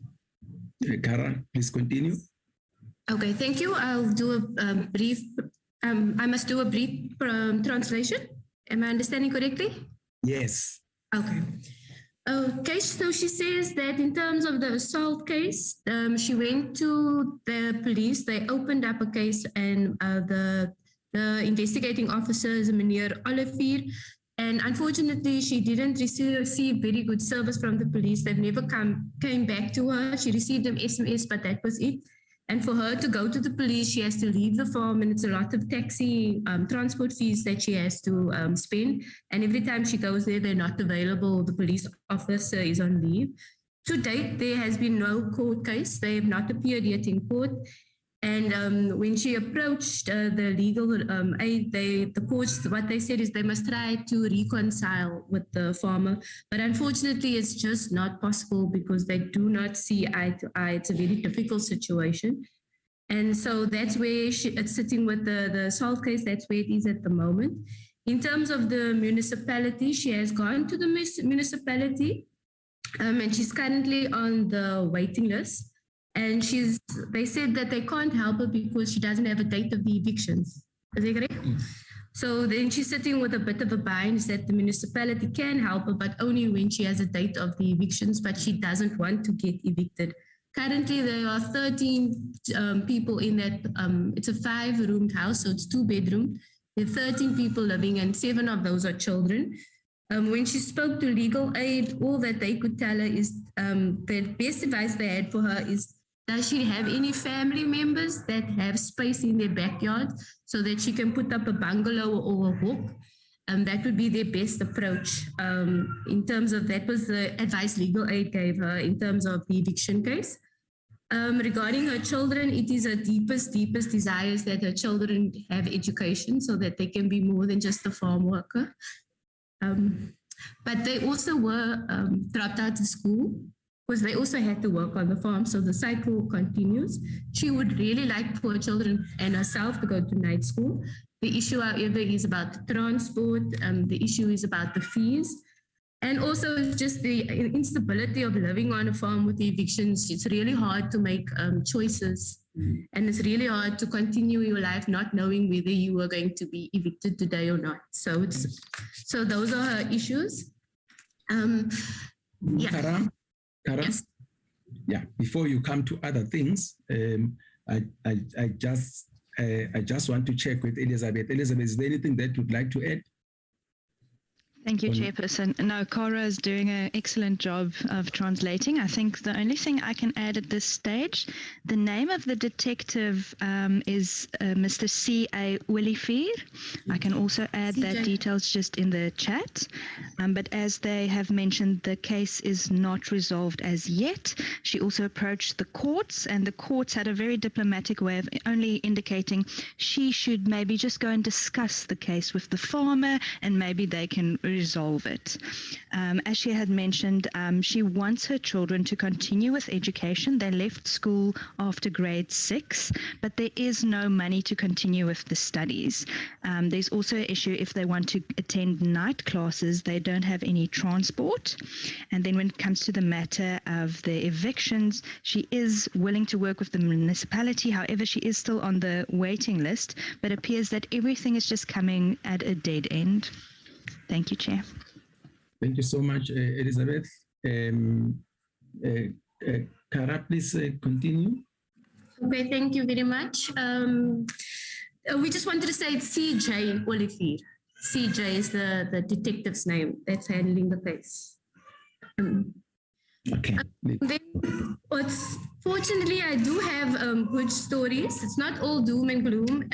Karen, please continue. Okay, thank you. I'll do a brief. I must do a brief translation. Am I understanding correctly? Yes. Okay. Okay, so she says that in terms of the assault case, she went to the police, they opened up a case, and the investigating officer is Meneer Olivier, and unfortunately she didn't receive very good service from the police. They've never came back to her. She received an SMS, but that was it. And for her to go to the police, she has to leave the farm, and it's a lot of taxi transport fees that she has to spend. And every time she goes there, they're not available. The police officer is on leave. To date, there has been no court case. They have not appeared yet in court. And when she approached the legal aid, the courts, what they said is they must try to reconcile with the farmer. But unfortunately, it's just not possible because they do not see eye to eye. It's a very difficult situation. And so that's where it's sitting with the assault case. That's where it is at the moment. In terms of the municipality, she has gone to the municipality and she's currently on the waiting list. And they said that they can't help her because she doesn't have a date of the evictions. Is that correct? So then she's sitting with a bit of a bind that the municipality can help her, but only when she has a date of the evictions, but she doesn't want to get evicted. Currently, there are 13 people in that, it's a 5-roomed house, so it's 2-bedroom. There are 13 people living and 7 of those are children. When she spoke to legal aid, all that they could tell her is the best advice they had for her is, does she have any family members that have space in their backyard so that she can put up a bungalow or a hawk? That would be their best approach in terms of, that was the advice legal aid gave her in terms of the eviction case. Regarding her children, it is her deepest desires that her children have education so that they can be more than just a farm worker. But they also were dropped out of school because they also had to work on the farm, so the cycle continues. She would really like for her children and herself to go to night school. The issue, however, is about the transport, the issue is about the fees, and also just the instability of living on a farm with the evictions. It's really hard to make choices, and it's really hard to continue your life not knowing whether you are going to be evicted today or not. So those are her issues. Kara? Yes. Yeah, before you come to other things, I just want to check with Elizabeth. Elizabeth, is there anything that you'd like to add? Thank you, Chairperson. No, Cora is doing an excellent job of translating. I think the only thing I can add at this stage, the name of the detective is Mr. C.A. Willifeer. I can also add that details just in the chat. But as they have mentioned, the case is not resolved as yet. She also approached the courts, and the courts had a very diplomatic way of only indicating she should maybe just go and discuss the case with the farmer, and maybe they can resolve it. As she had mentioned, she wants her children to continue with education. They left school after grade 6, but there is no money to continue with the studies. There's also an issue if they want to attend night classes, they don't have any transport. And then when it comes to the matter of the evictions, she is willing to work with the municipality. However, she is still on the waiting list, but it appears that everything is just coming at a dead end. Thank you, Chair. Thank you so much, Elizabeth. Kara, please continue. Okay, thank you very much. We just wanted to say it's C.J. Willifeer. CJ is the detective's name that's handling the case. Okay. Then, fortunately, I do have good stories. It's not all doom and gloom.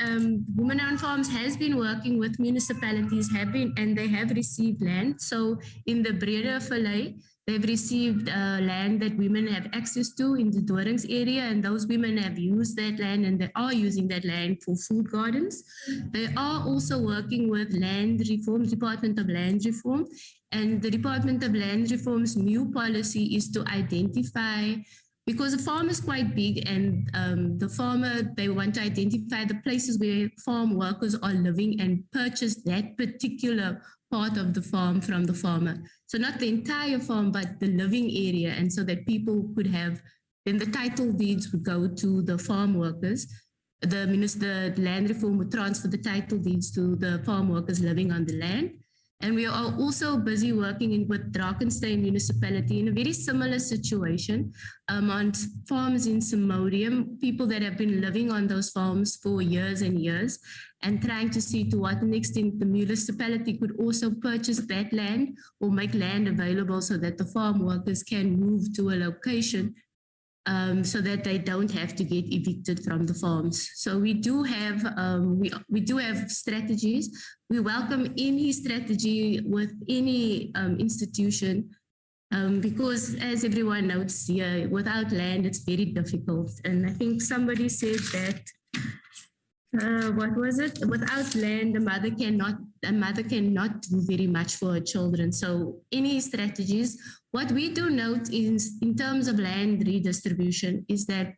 Women on Farms has been working with municipalities, and they have received land. So in the Breda Valley, they've received land that women have access to in the Dorings area, and those women have used that land, and they are using that land for food gardens. They are also working with land reform, Department of Land Reform, and the Department of Land Reform's new policy is to identify, because the farm is quite big, and the farmer, they want to identify the places where farm workers are living and purchase that particular part of the farm from the farmer. So not the entire farm, but the living area. And so that people could have, then the title deeds would go to the farm workers. The land reform would transfer the title deeds to the farm workers living on the land. And we are also busy working with Drakensberg municipality in a very similar situation on farms in Samodium, people that have been living on those farms for years and years, and trying to see to what extent the municipality could also purchase that land or make land available so that the farm workers can move to a location so that they don't have to get evicted from the farms. So we do have we do have strategies. We welcome any strategy with any institution because, as everyone knows here, without land it's very difficult. And I think somebody said that what was it? Without land, a mother cannot do very much for her children. So any strategies. What we do note is, in terms of land redistribution, is that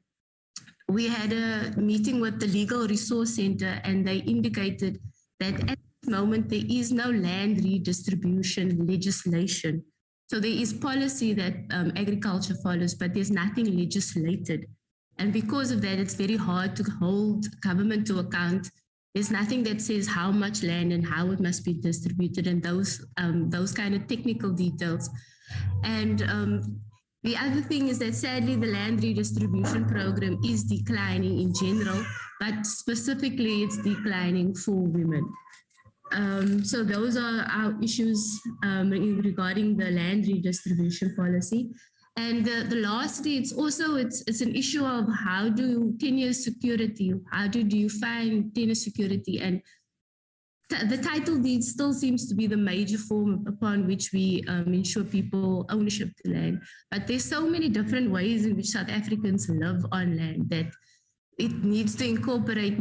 we had a meeting with the Legal Resource Center, and they indicated that at this moment there is no land redistribution legislation. So there is policy that agriculture follows, but there's nothing legislated. And because of that, it's very hard to hold government to account There's nothing that says how much land and how it must be distributed and those kind of technical details. And the other thing is that sadly the land redistribution program is declining in general, but specifically it's declining for women. So those are our issues regarding the land redistribution policy. And the lastly, it's an issue of how do 10-year security, how do you find 10-year security? And the title deed still seems to be the major form upon which we ensure people ownership to land. But there's so many different ways in which South Africans live on land that it needs to incorporate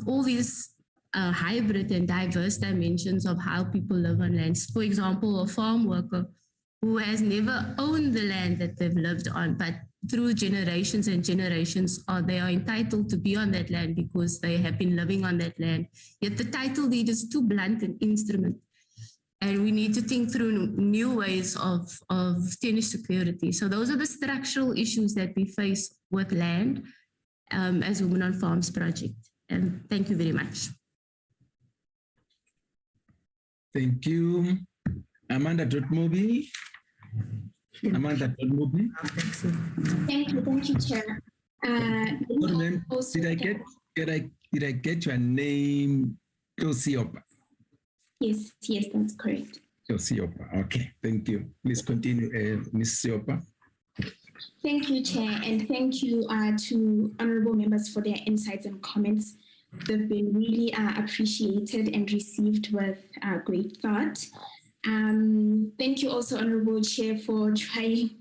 all these hybrid and diverse dimensions of how people live on land. For example, a farm worker who has never owned the land that they've lived on, but through generations and generations, they are entitled to be on that land because they have been living on that land. Yet the title deed is too blunt an instrument. And we need to think through new ways of 10-year security. So those are the structural issues that we face with land as Women on Farms project. And thank you very much. Thank you. Amanda Dotmobi. Amanda Dotmobi. Thank you, Chair. Did I get your name? Josiopa. Yes, that's correct. Josiopa. Okay, thank you. Please continue, Ms. Siopa. Thank you, Chair, and thank you to honorable members for their insights and comments. They've been really appreciated and received with great thought. Thank you also, Honorable Chair, for trying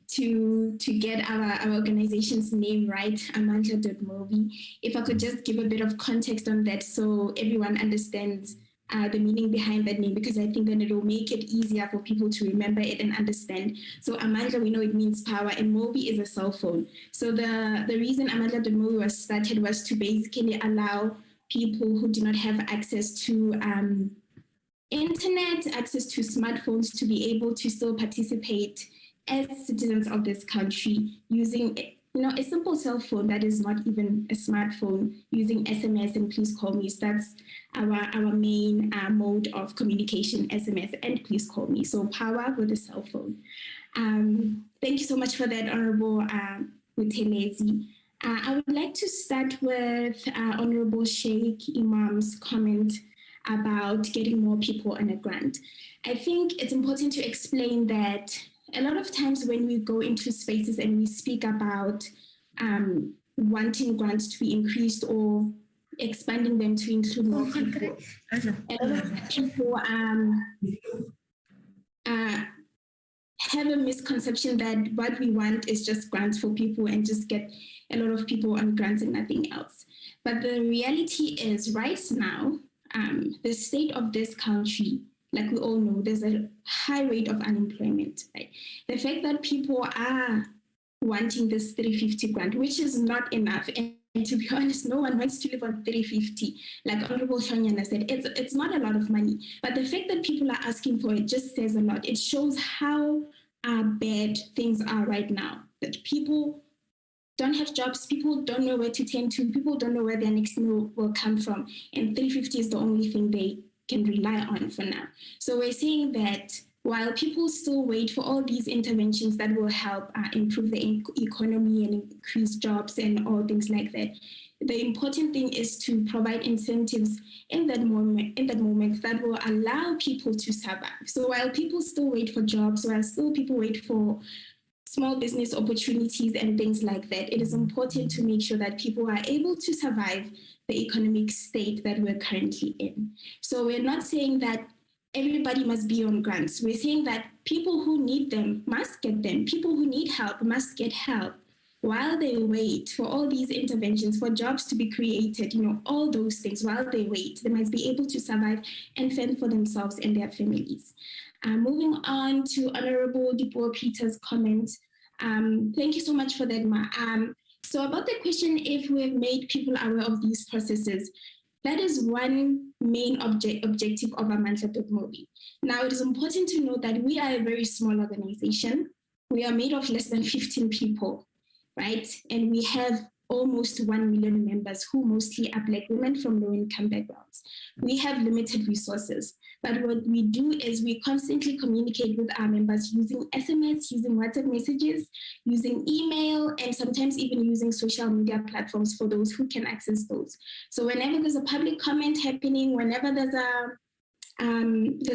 to get our organization's name right, Amandla.Mobi. If I could just give a bit of context on that so everyone understands the meaning behind that name, because I think then it will make it easier for people to remember it and understand. So Amandla, we know it means power, and Mobi is a cell phone. So the reason Amandla.Mobi was started was to basically allow people who do not have access to internet, access to smartphones, to be able to still participate as citizens of this country using a simple cell phone that is not even a smartphone, using SMS and please call me. So that's our main mode of communication, SMS and please call me. So power with a cell phone. Thank you so much for that, Honorable Buthelezi. I would like to start with Honorable Sheikh Imam's comment about getting more people on a grant. I think it's important to explain that a lot of times when we go into spaces and we speak about wanting grants to be increased or expanding them to include more people, a lot of people have a misconception that what we want is just grants for people and just get a lot of people on grants and nothing else. But the reality is right now, the state of this country, like we all know, there's a high rate of unemployment, right? The fact that people are wanting this 350 grant, which is not enough, and to be honest, no one wants to live on 350. Like Honorable Shanyana said, it's not a lot of money, but the fact that people are asking for it just says a lot. It shows how bad things are right now, that people don't have jobs, people don't know where to turn to, people don't know where their next meal will come from, and 350 is the only thing they can rely on for now. So we're saying that while people still wait for all these interventions that will help improve the economy and increase jobs and all things like that, the important thing is to provide incentives in that moment that will allow people to survive. So while people still wait for jobs, while still people wait for small business opportunities and things like that, it is important to make sure that people are able to survive the economic state that we're currently in. So we're not saying that everybody must be on grants. We're saying that people who need them must get them. People who need help must get help while they wait for all these interventions, for jobs to be created, all those things. While they wait, they must be able to survive and fend for themselves and their families. Moving on to Honorable Dipo Peter's comment. Thank you so much for that, Ma. So about the question, if we've made people aware of these processes, that is one main objective of Amandla.Mobi. Now, it is important to note that we are a very small organization. We are made of less than 15 people, right? And we have almost 1 million members who mostly are Black women from low-income backgrounds. We have limited resources, but what we do is we constantly communicate with our members using SMS, using WhatsApp messages, using email, and sometimes even using social media platforms for those who can access those. So whenever there's a public comment happening, whenever there's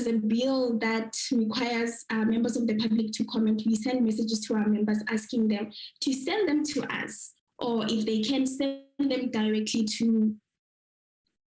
a bill that requires members of the public to comment, we send messages to our members asking them to send them to us, or if they can, send them directly to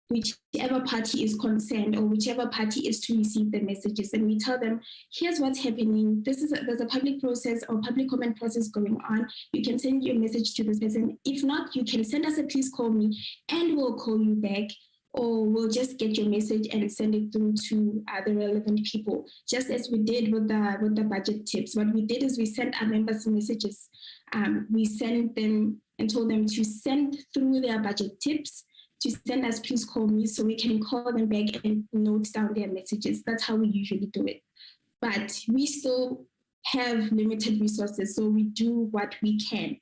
whichever party is concerned or whichever party is to receive the messages. And we tell them, here's what's happening. There's a public process or public comment process going on. You can send your message to this person. If not, you can send us a please call me and we'll call you back, or we'll just get your message and send it through to the relevant people, just as we did with the budget tips. What we did is we sent our members messages. We sent them and told them to send through their budget tips, to send us please call me, so we can call them back and note down their messages. That's how we usually do it. But we still have limited resources, so we do what we can.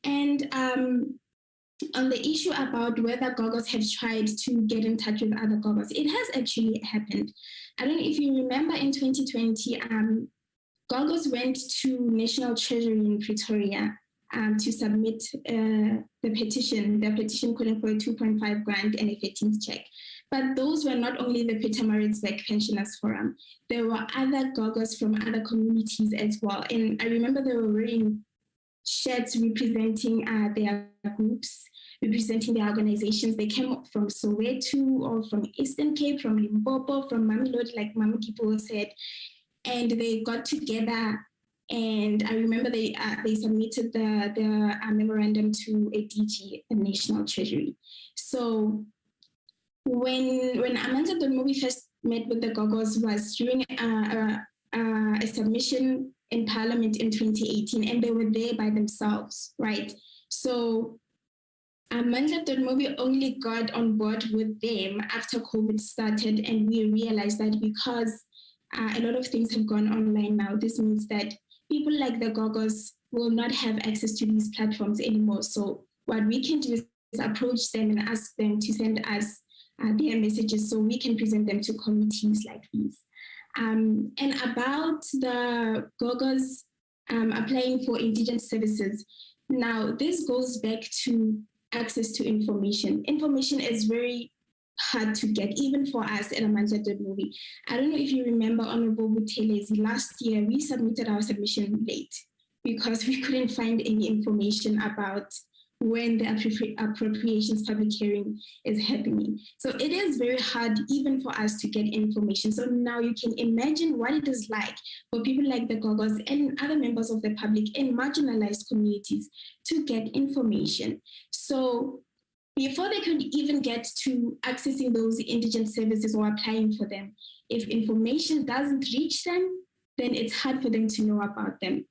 And on the issue about whether Gogos have tried to get in touch with other Gogos, it has actually happened. I don't know if you remember in 2020, Gogos went to National Treasury in Pretoria to submit the petition. Their petition calling for a 2.5 grand and a 15th check. But those were not only the Pietermaritzburg Pensioners Forum. There were other Gogos from other communities as well. And I remember they were wearing shirts representing their groups, representing their organizations. They came from Soweto or from Eastern Cape, from Limpopo, from Mamelodi, like Mama Kipo said. And they got together, and I remember they submitted the memorandum to a DG, the National Treasury. So when Amanda Donmobi first met with the Gogos was during a submission in Parliament in 2018, and they were there by themselves, right? So Amanda Donmobi only got on board with them after COVID started, and we realized that because a lot of things have gone online now, this means that people like the Gogos will not have access to these platforms anymore. So what we can do is approach them and ask them to send us their messages so we can present them to committees like these. And about the Gogos applying for indigent services, now this goes back to access to information. Information is very hard to get, even for us at Amandla Donmobi. I don't know if you remember, Honorable Buthelezi, last year we submitted our submission late because we couldn't find any information about when the appropriations public hearing is happening. So it is very hard even for us to get information. So now you can imagine what it is like for people like the Gogos and other members of the public in marginalized communities to get information. So before they could even get to accessing those indigent services or applying for them, if information doesn't reach them, then it's hard for them to know about them.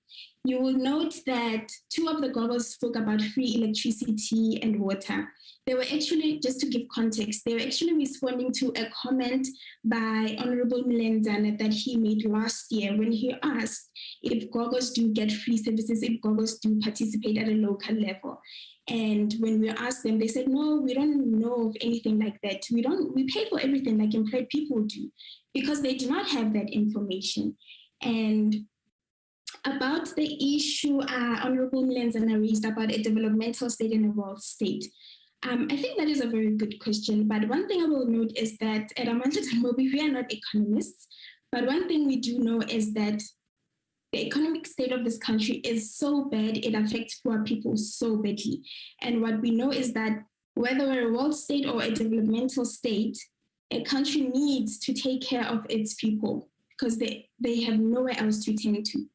You will note that two of the Gogos spoke about free electricity and water. They were actually, just to give context, they were actually responding to a comment by Honorable Mlenzana that he made last year when he asked if Gogos do get free services, if Gogos do participate at a local level. And when we asked them, they said, no, we don't know of anything like that. We pay for everything like employed people do, because they do not have that information. And about the issue Honorable Mlenzana raised about a developmental state and a world state, I think that is a very good question. But one thing I will note is that at Amandla Donmobi, we are not economists. But one thing we do know is that the economic state of this country is so bad, it affects poor people so badly. And what we know is that whether we're a world state or a developmental state, a country needs to take care of its people because they have nowhere else to turn to.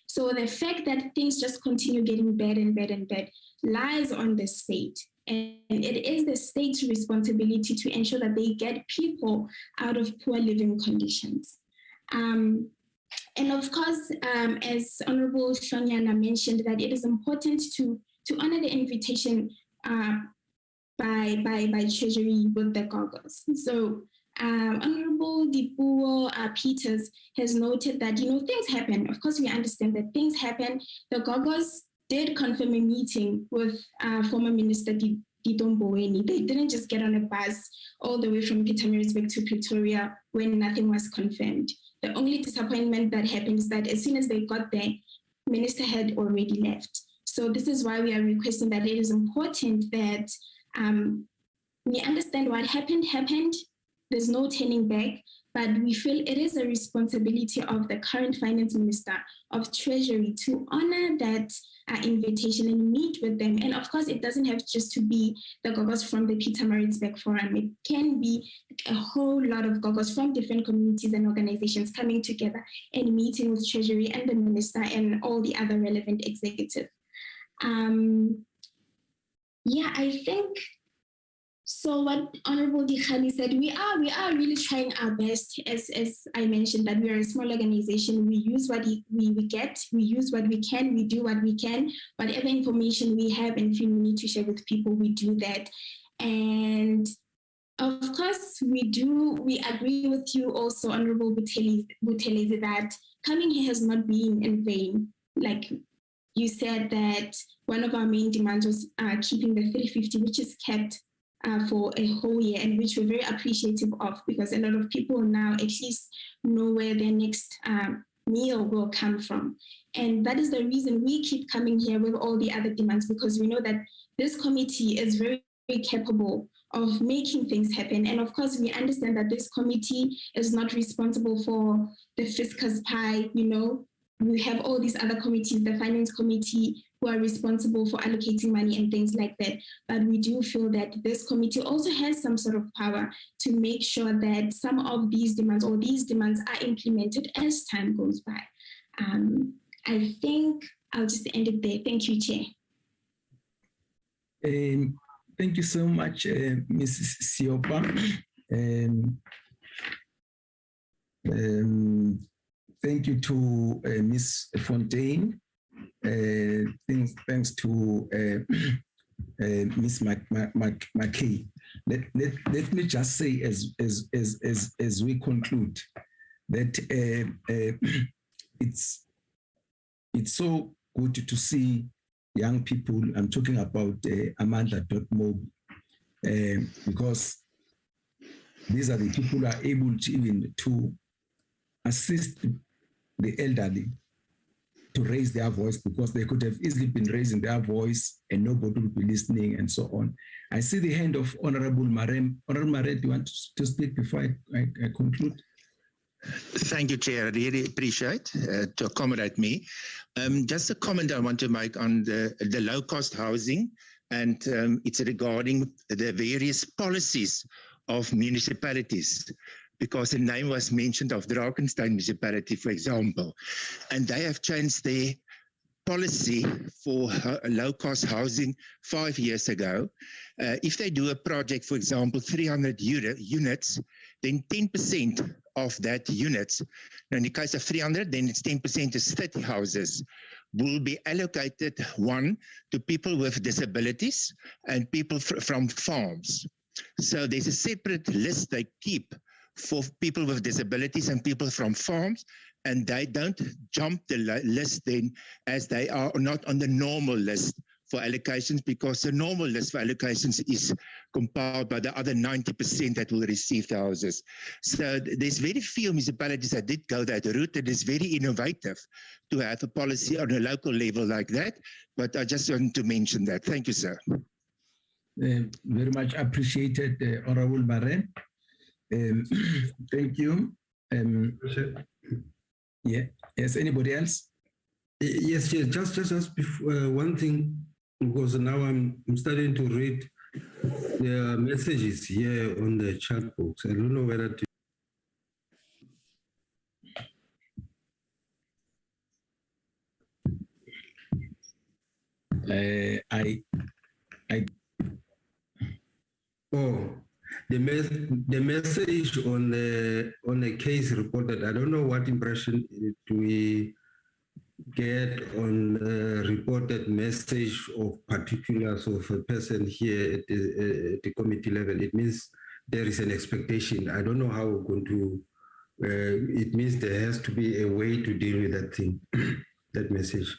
So the fact that things just continue getting bad and bad and bad lies on the state. And it is the state's responsibility to ensure that they get people out of poor living conditions. And of course, as Honorable Shonyana mentioned, that it is important to honor the invitation by Treasury with the Gogos. So Honorable Dipuo Peters has noted that, things happen. Of course, we understand that things happen. The Gogos did confirm a meeting with former Minister Tito Mboweni. They didn't just get on a bus all the way from Pietermaritzburg to Pretoria when nothing was confirmed. The only disappointment that happened is that as soon as they got there, Minister had already left. So this is why we are requesting that it is important that we understand what happened. There's no turning back, but we feel it is a responsibility of the current Finance Minister of Treasury to honor that invitation and meet with them. And of course, it doesn't have just to be the gogos from the Pietermaritzburg Forum. It can be a whole lot of gogos from different communities and organizations coming together and meeting with Treasury and the Minister and all the other relevant executives. Yeah, I think, so what Honorable Dikgani said, we are really trying our best. As I mentioned, that we are a small organization. We use what we get, we use what we can, we do what we can. Whatever information we have and feel we need to share with people, we do that. And of course, we agree with you also, Honorable Buthelezi, that coming here has not been in vain. Like you said that one of our main demands was keeping the 350, which is kept for a whole year, and which we're very appreciative of, because a lot of people now at least know where their next meal will come from. And that is the reason we keep coming here with all the other demands, because we know that this committee is very, very capable of making things happen. And of course, we understand that this committee is not responsible for the fiscus pie, we have all these other committees, the finance committee, who are responsible for allocating money and things like that. But we do feel that this committee also has some sort of power to make sure that some of these demands or these demands are implemented as time goes by. I think I'll just end it there. Thank you, Chair. Thank you so much, Mrs. Siopa. Thank you to Ms. Fontaine. Thanks to Ms. McKay. Let me just say as we conclude that it's so good to see young people. I'm talking about Amanda.mob, because these are the people who are able to even to assist the elderly to raise their voice, because they could have easily been raising their voice and nobody would be listening and so on. I see the hand of Honorable Maren. Honorable Maren, do you want to speak before I conclude? Thank you, Chair. I really appreciate to accommodate me. Just a comment I want to make on the low-cost housing, and it's regarding the various policies of municipalities, because the name was mentioned of Drakensberg municipality, for example, and they have changed their policy for low-cost housing 5 years ago. If they do a project, for example, 300 units, then 10% of that units, now in the case of 300, then it's 10% is 30 houses, will be allocated, one, to people with disabilities and people from farms. So there's a separate list they keep for people with disabilities and people from farms, and they don't jump the list then as they are not on the normal list for allocations, because the normal list for allocations is compiled by the other 90% that will receive the houses. So there's very few municipalities that did go that route. It is very innovative to have a policy on a local level like that, but I just want to mention that. Thank you, sir. Very much appreciated, Honorable Maren. Thank you. Yeah. Yes. Anybody else? Yes. Just before, one thing, because now I'm starting to read the messages here on the chat box. I don't know whether to. The message on the case reported, I don't know what impression do we get on the reported message of particulars of a person here at the committee level. It means there is an expectation. I don't know how we're going to, it means there has to be a way to deal with that thing, that message.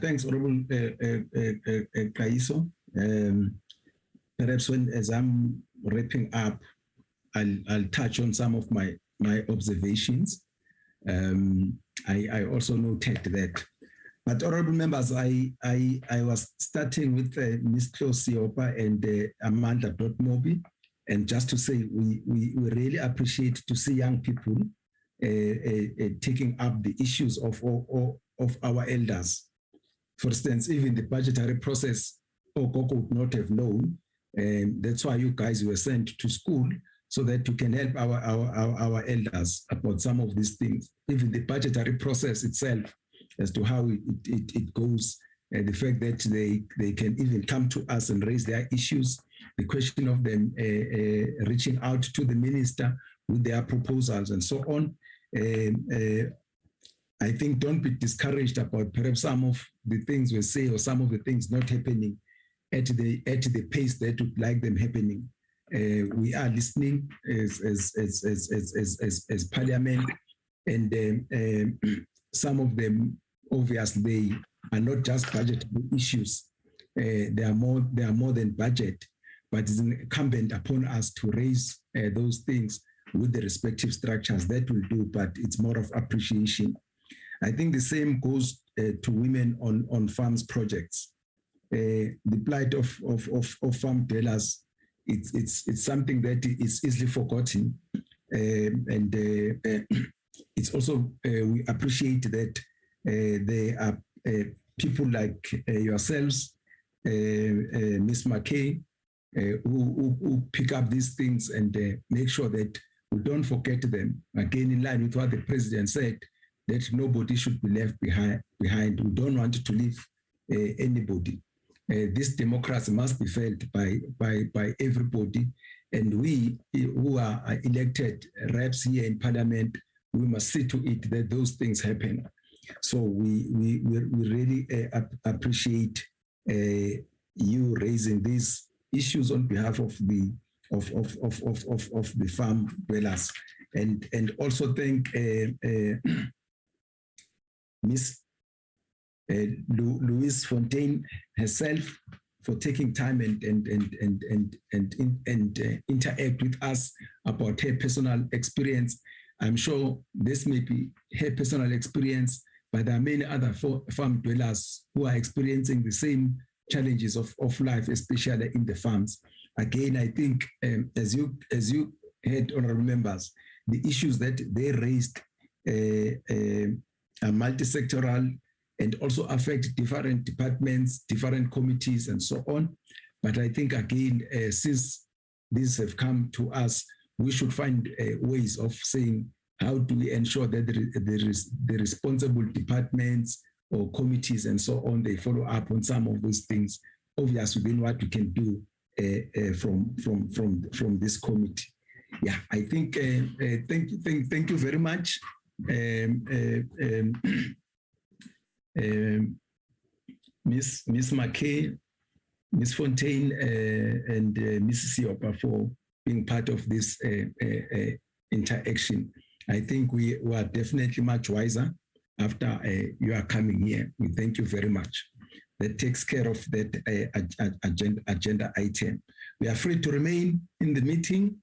Thanks, Honorable Kaiso. Perhaps as I'm wrapping up, I'll touch on some of my observations. I also noted that. But honorable members, I was starting with Ms. Siopa and Amanda Dotmobi, and just to say we really appreciate to see young people taking up the issues of our elders. For instance, even the budgetary process, Okoko would not have known. That's why you guys were sent to school so that you can help our elders about some of these things. Even the budgetary process itself, as to how it goes, the fact that they can even come to us and raise their issues, the question of them reaching out to the minister with their proposals and so on. I think don't be discouraged about perhaps some of the things we say or some of the things not happening at the pace that would like them happening. We are listening as Parliament, and some of them obviously are not just budgetary issues. They are more than budget, but it's incumbent upon us to raise those things with the respective structures. That will do, but it's more of appreciation. I think the same goes to women on farms projects. The plight of farm dwellers, it's something that is easily forgotten, and it's also we appreciate that there are people like yourselves, Ms. McKay, who pick up these things and make sure that we don't forget them. Again, in line with what the president said, that nobody should be left behind. We don't want to leave anybody. This democracy must be felt by everybody, and we who are elected reps here in Parliament, we must see to it that those things happen. So we really appreciate you raising these issues on behalf of the farm dwellers, and also thank Ms. Louise Fontaine herself for taking time and interact with us about her personal experience. I'm sure this may be her personal experience, but there are many other farm dwellers who are experiencing the same challenges of life, especially in the farms. Again, I think as you heard, honorable members, the issues that they raised are multi-sectoral and also affect different departments, different committees, and so on. But I think, again, since these have come to us, we should find ways of saying, how do we ensure that the responsible departments or committees and so on, they follow up on some of those things, obviously within what we can do from this committee. Yeah, I think, thank you very much. Ms. McKay, Ms. Fontaine, and Mrs. Siopa for being part of this interaction. I think we are definitely much wiser after you are coming here. We thank you very much. That takes care of that agenda item. We are free to remain in the meeting,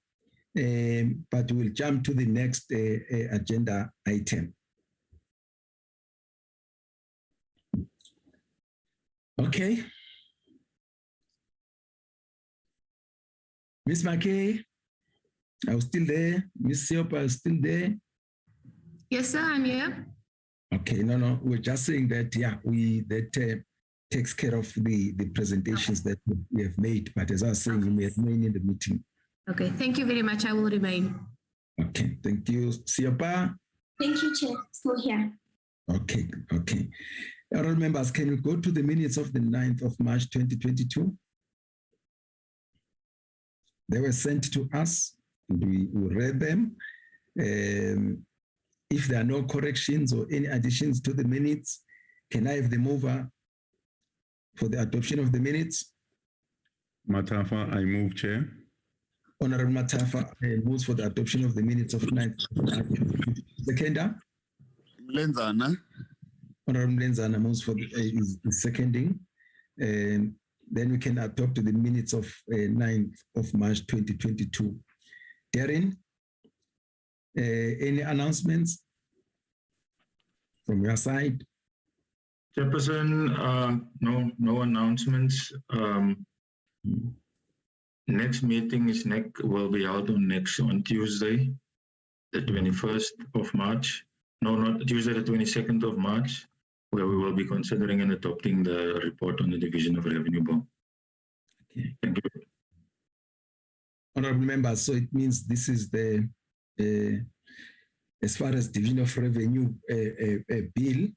but we'll jump to the next agenda item. Okay. Ms. McKay, I was still there. Ms. Siopa is still there. Yes, sir, I'm here. Okay, no, we're just saying that, yeah, that takes care of the presentations that we have made. But as I was saying, we remain in the meeting. Okay, thank you very much. I will remain. Okay, thank you. Siopa? Thank you, Chair. Still here. Okay. Honorable members, can we go to the minutes of the 9th of March 2022? They were sent to us, and we read them. If there are no corrections or any additions to the minutes, can I have the mover for the adoption of the minutes? Matafa, I move, Chair. Honorable Matafa moves for the adoption of the minutes of 9th of March. Seconder? Mlenzana. Honorable Lenzana moves for is seconding. Then we can adopt the minutes of 9th of March 2022. Darren, any announcements from your side? Chairperson, no announcements. Next meeting will be held on Tuesday, the 21st of March. No, not Tuesday, the 22nd of March, where we will be considering and adopting the report on the Division of Revenue Bill. Okay. Thank you. Honorable members, so it means this is the, as far as Division of Revenue bill,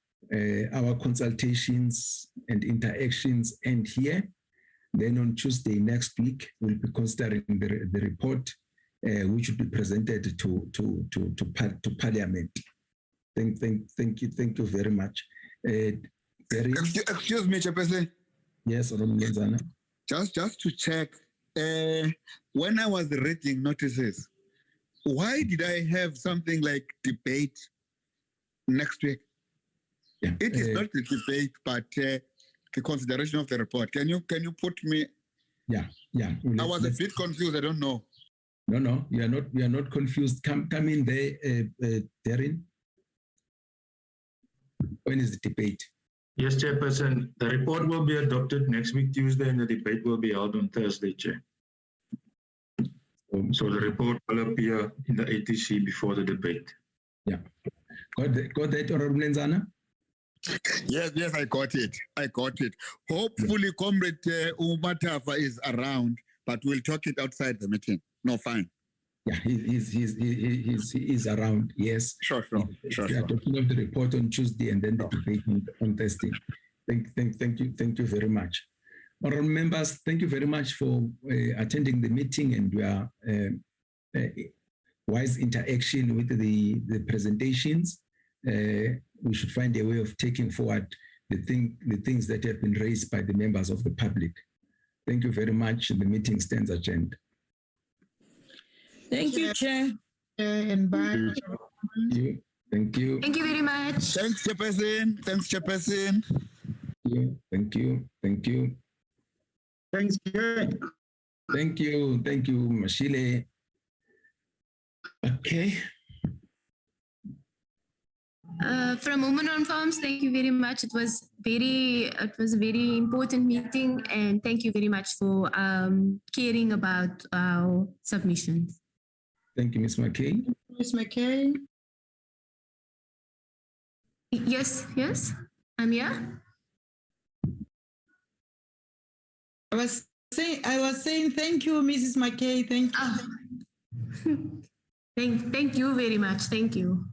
our consultations and interactions end here. Then on Tuesday next week, we'll be considering the report, which will be presented to Parliament. Thank you very much. Excuse me, Chairperson. Yes, Honorable Lenzana. Just to check, when I was reading notices, why did I have something like debate next week? Yeah, it is not the debate, but the consideration of the report. Can you put me? Yeah. I was a bit confused. I don't know. No, you are not confused. Come in there, Darren. When is the debate? Yes, Chairperson. The report will be adopted next week, Tuesday, and the debate will be held on Thursday, Chair. So the report will appear in the ATC before the debate. Yeah. Got that, Honorable Lenzana? Yes, I got it. Hopefully, Comrade Umatafa is around, but we'll talk it outside the meeting. No, fine. Yeah, he's around. Yes. Sure. We are talking of the report on Tuesday and then the debate on Thursday. Thank you very much. Honorable members, thank you very much for attending the meeting and your wise interaction with the presentations. We should find a way of taking forward the things that have been raised by the members of the public. Thank you very much. The meeting stands adjourned. Thank you, Chair. And bye. Thank you. Thank you very much. Thanks, Chairperson. Thank you. Thanks, Chair. Thank you, Mashile. Okay. From Women on Farms, thank you very much. It was a very important meeting, and thank you very much for caring about our submissions. Thank you, Ms. McKay. Ms. McKay. Yes, I'm here. I was saying thank you, Mrs. McKay. Thank you. Thank you very much. Thank you.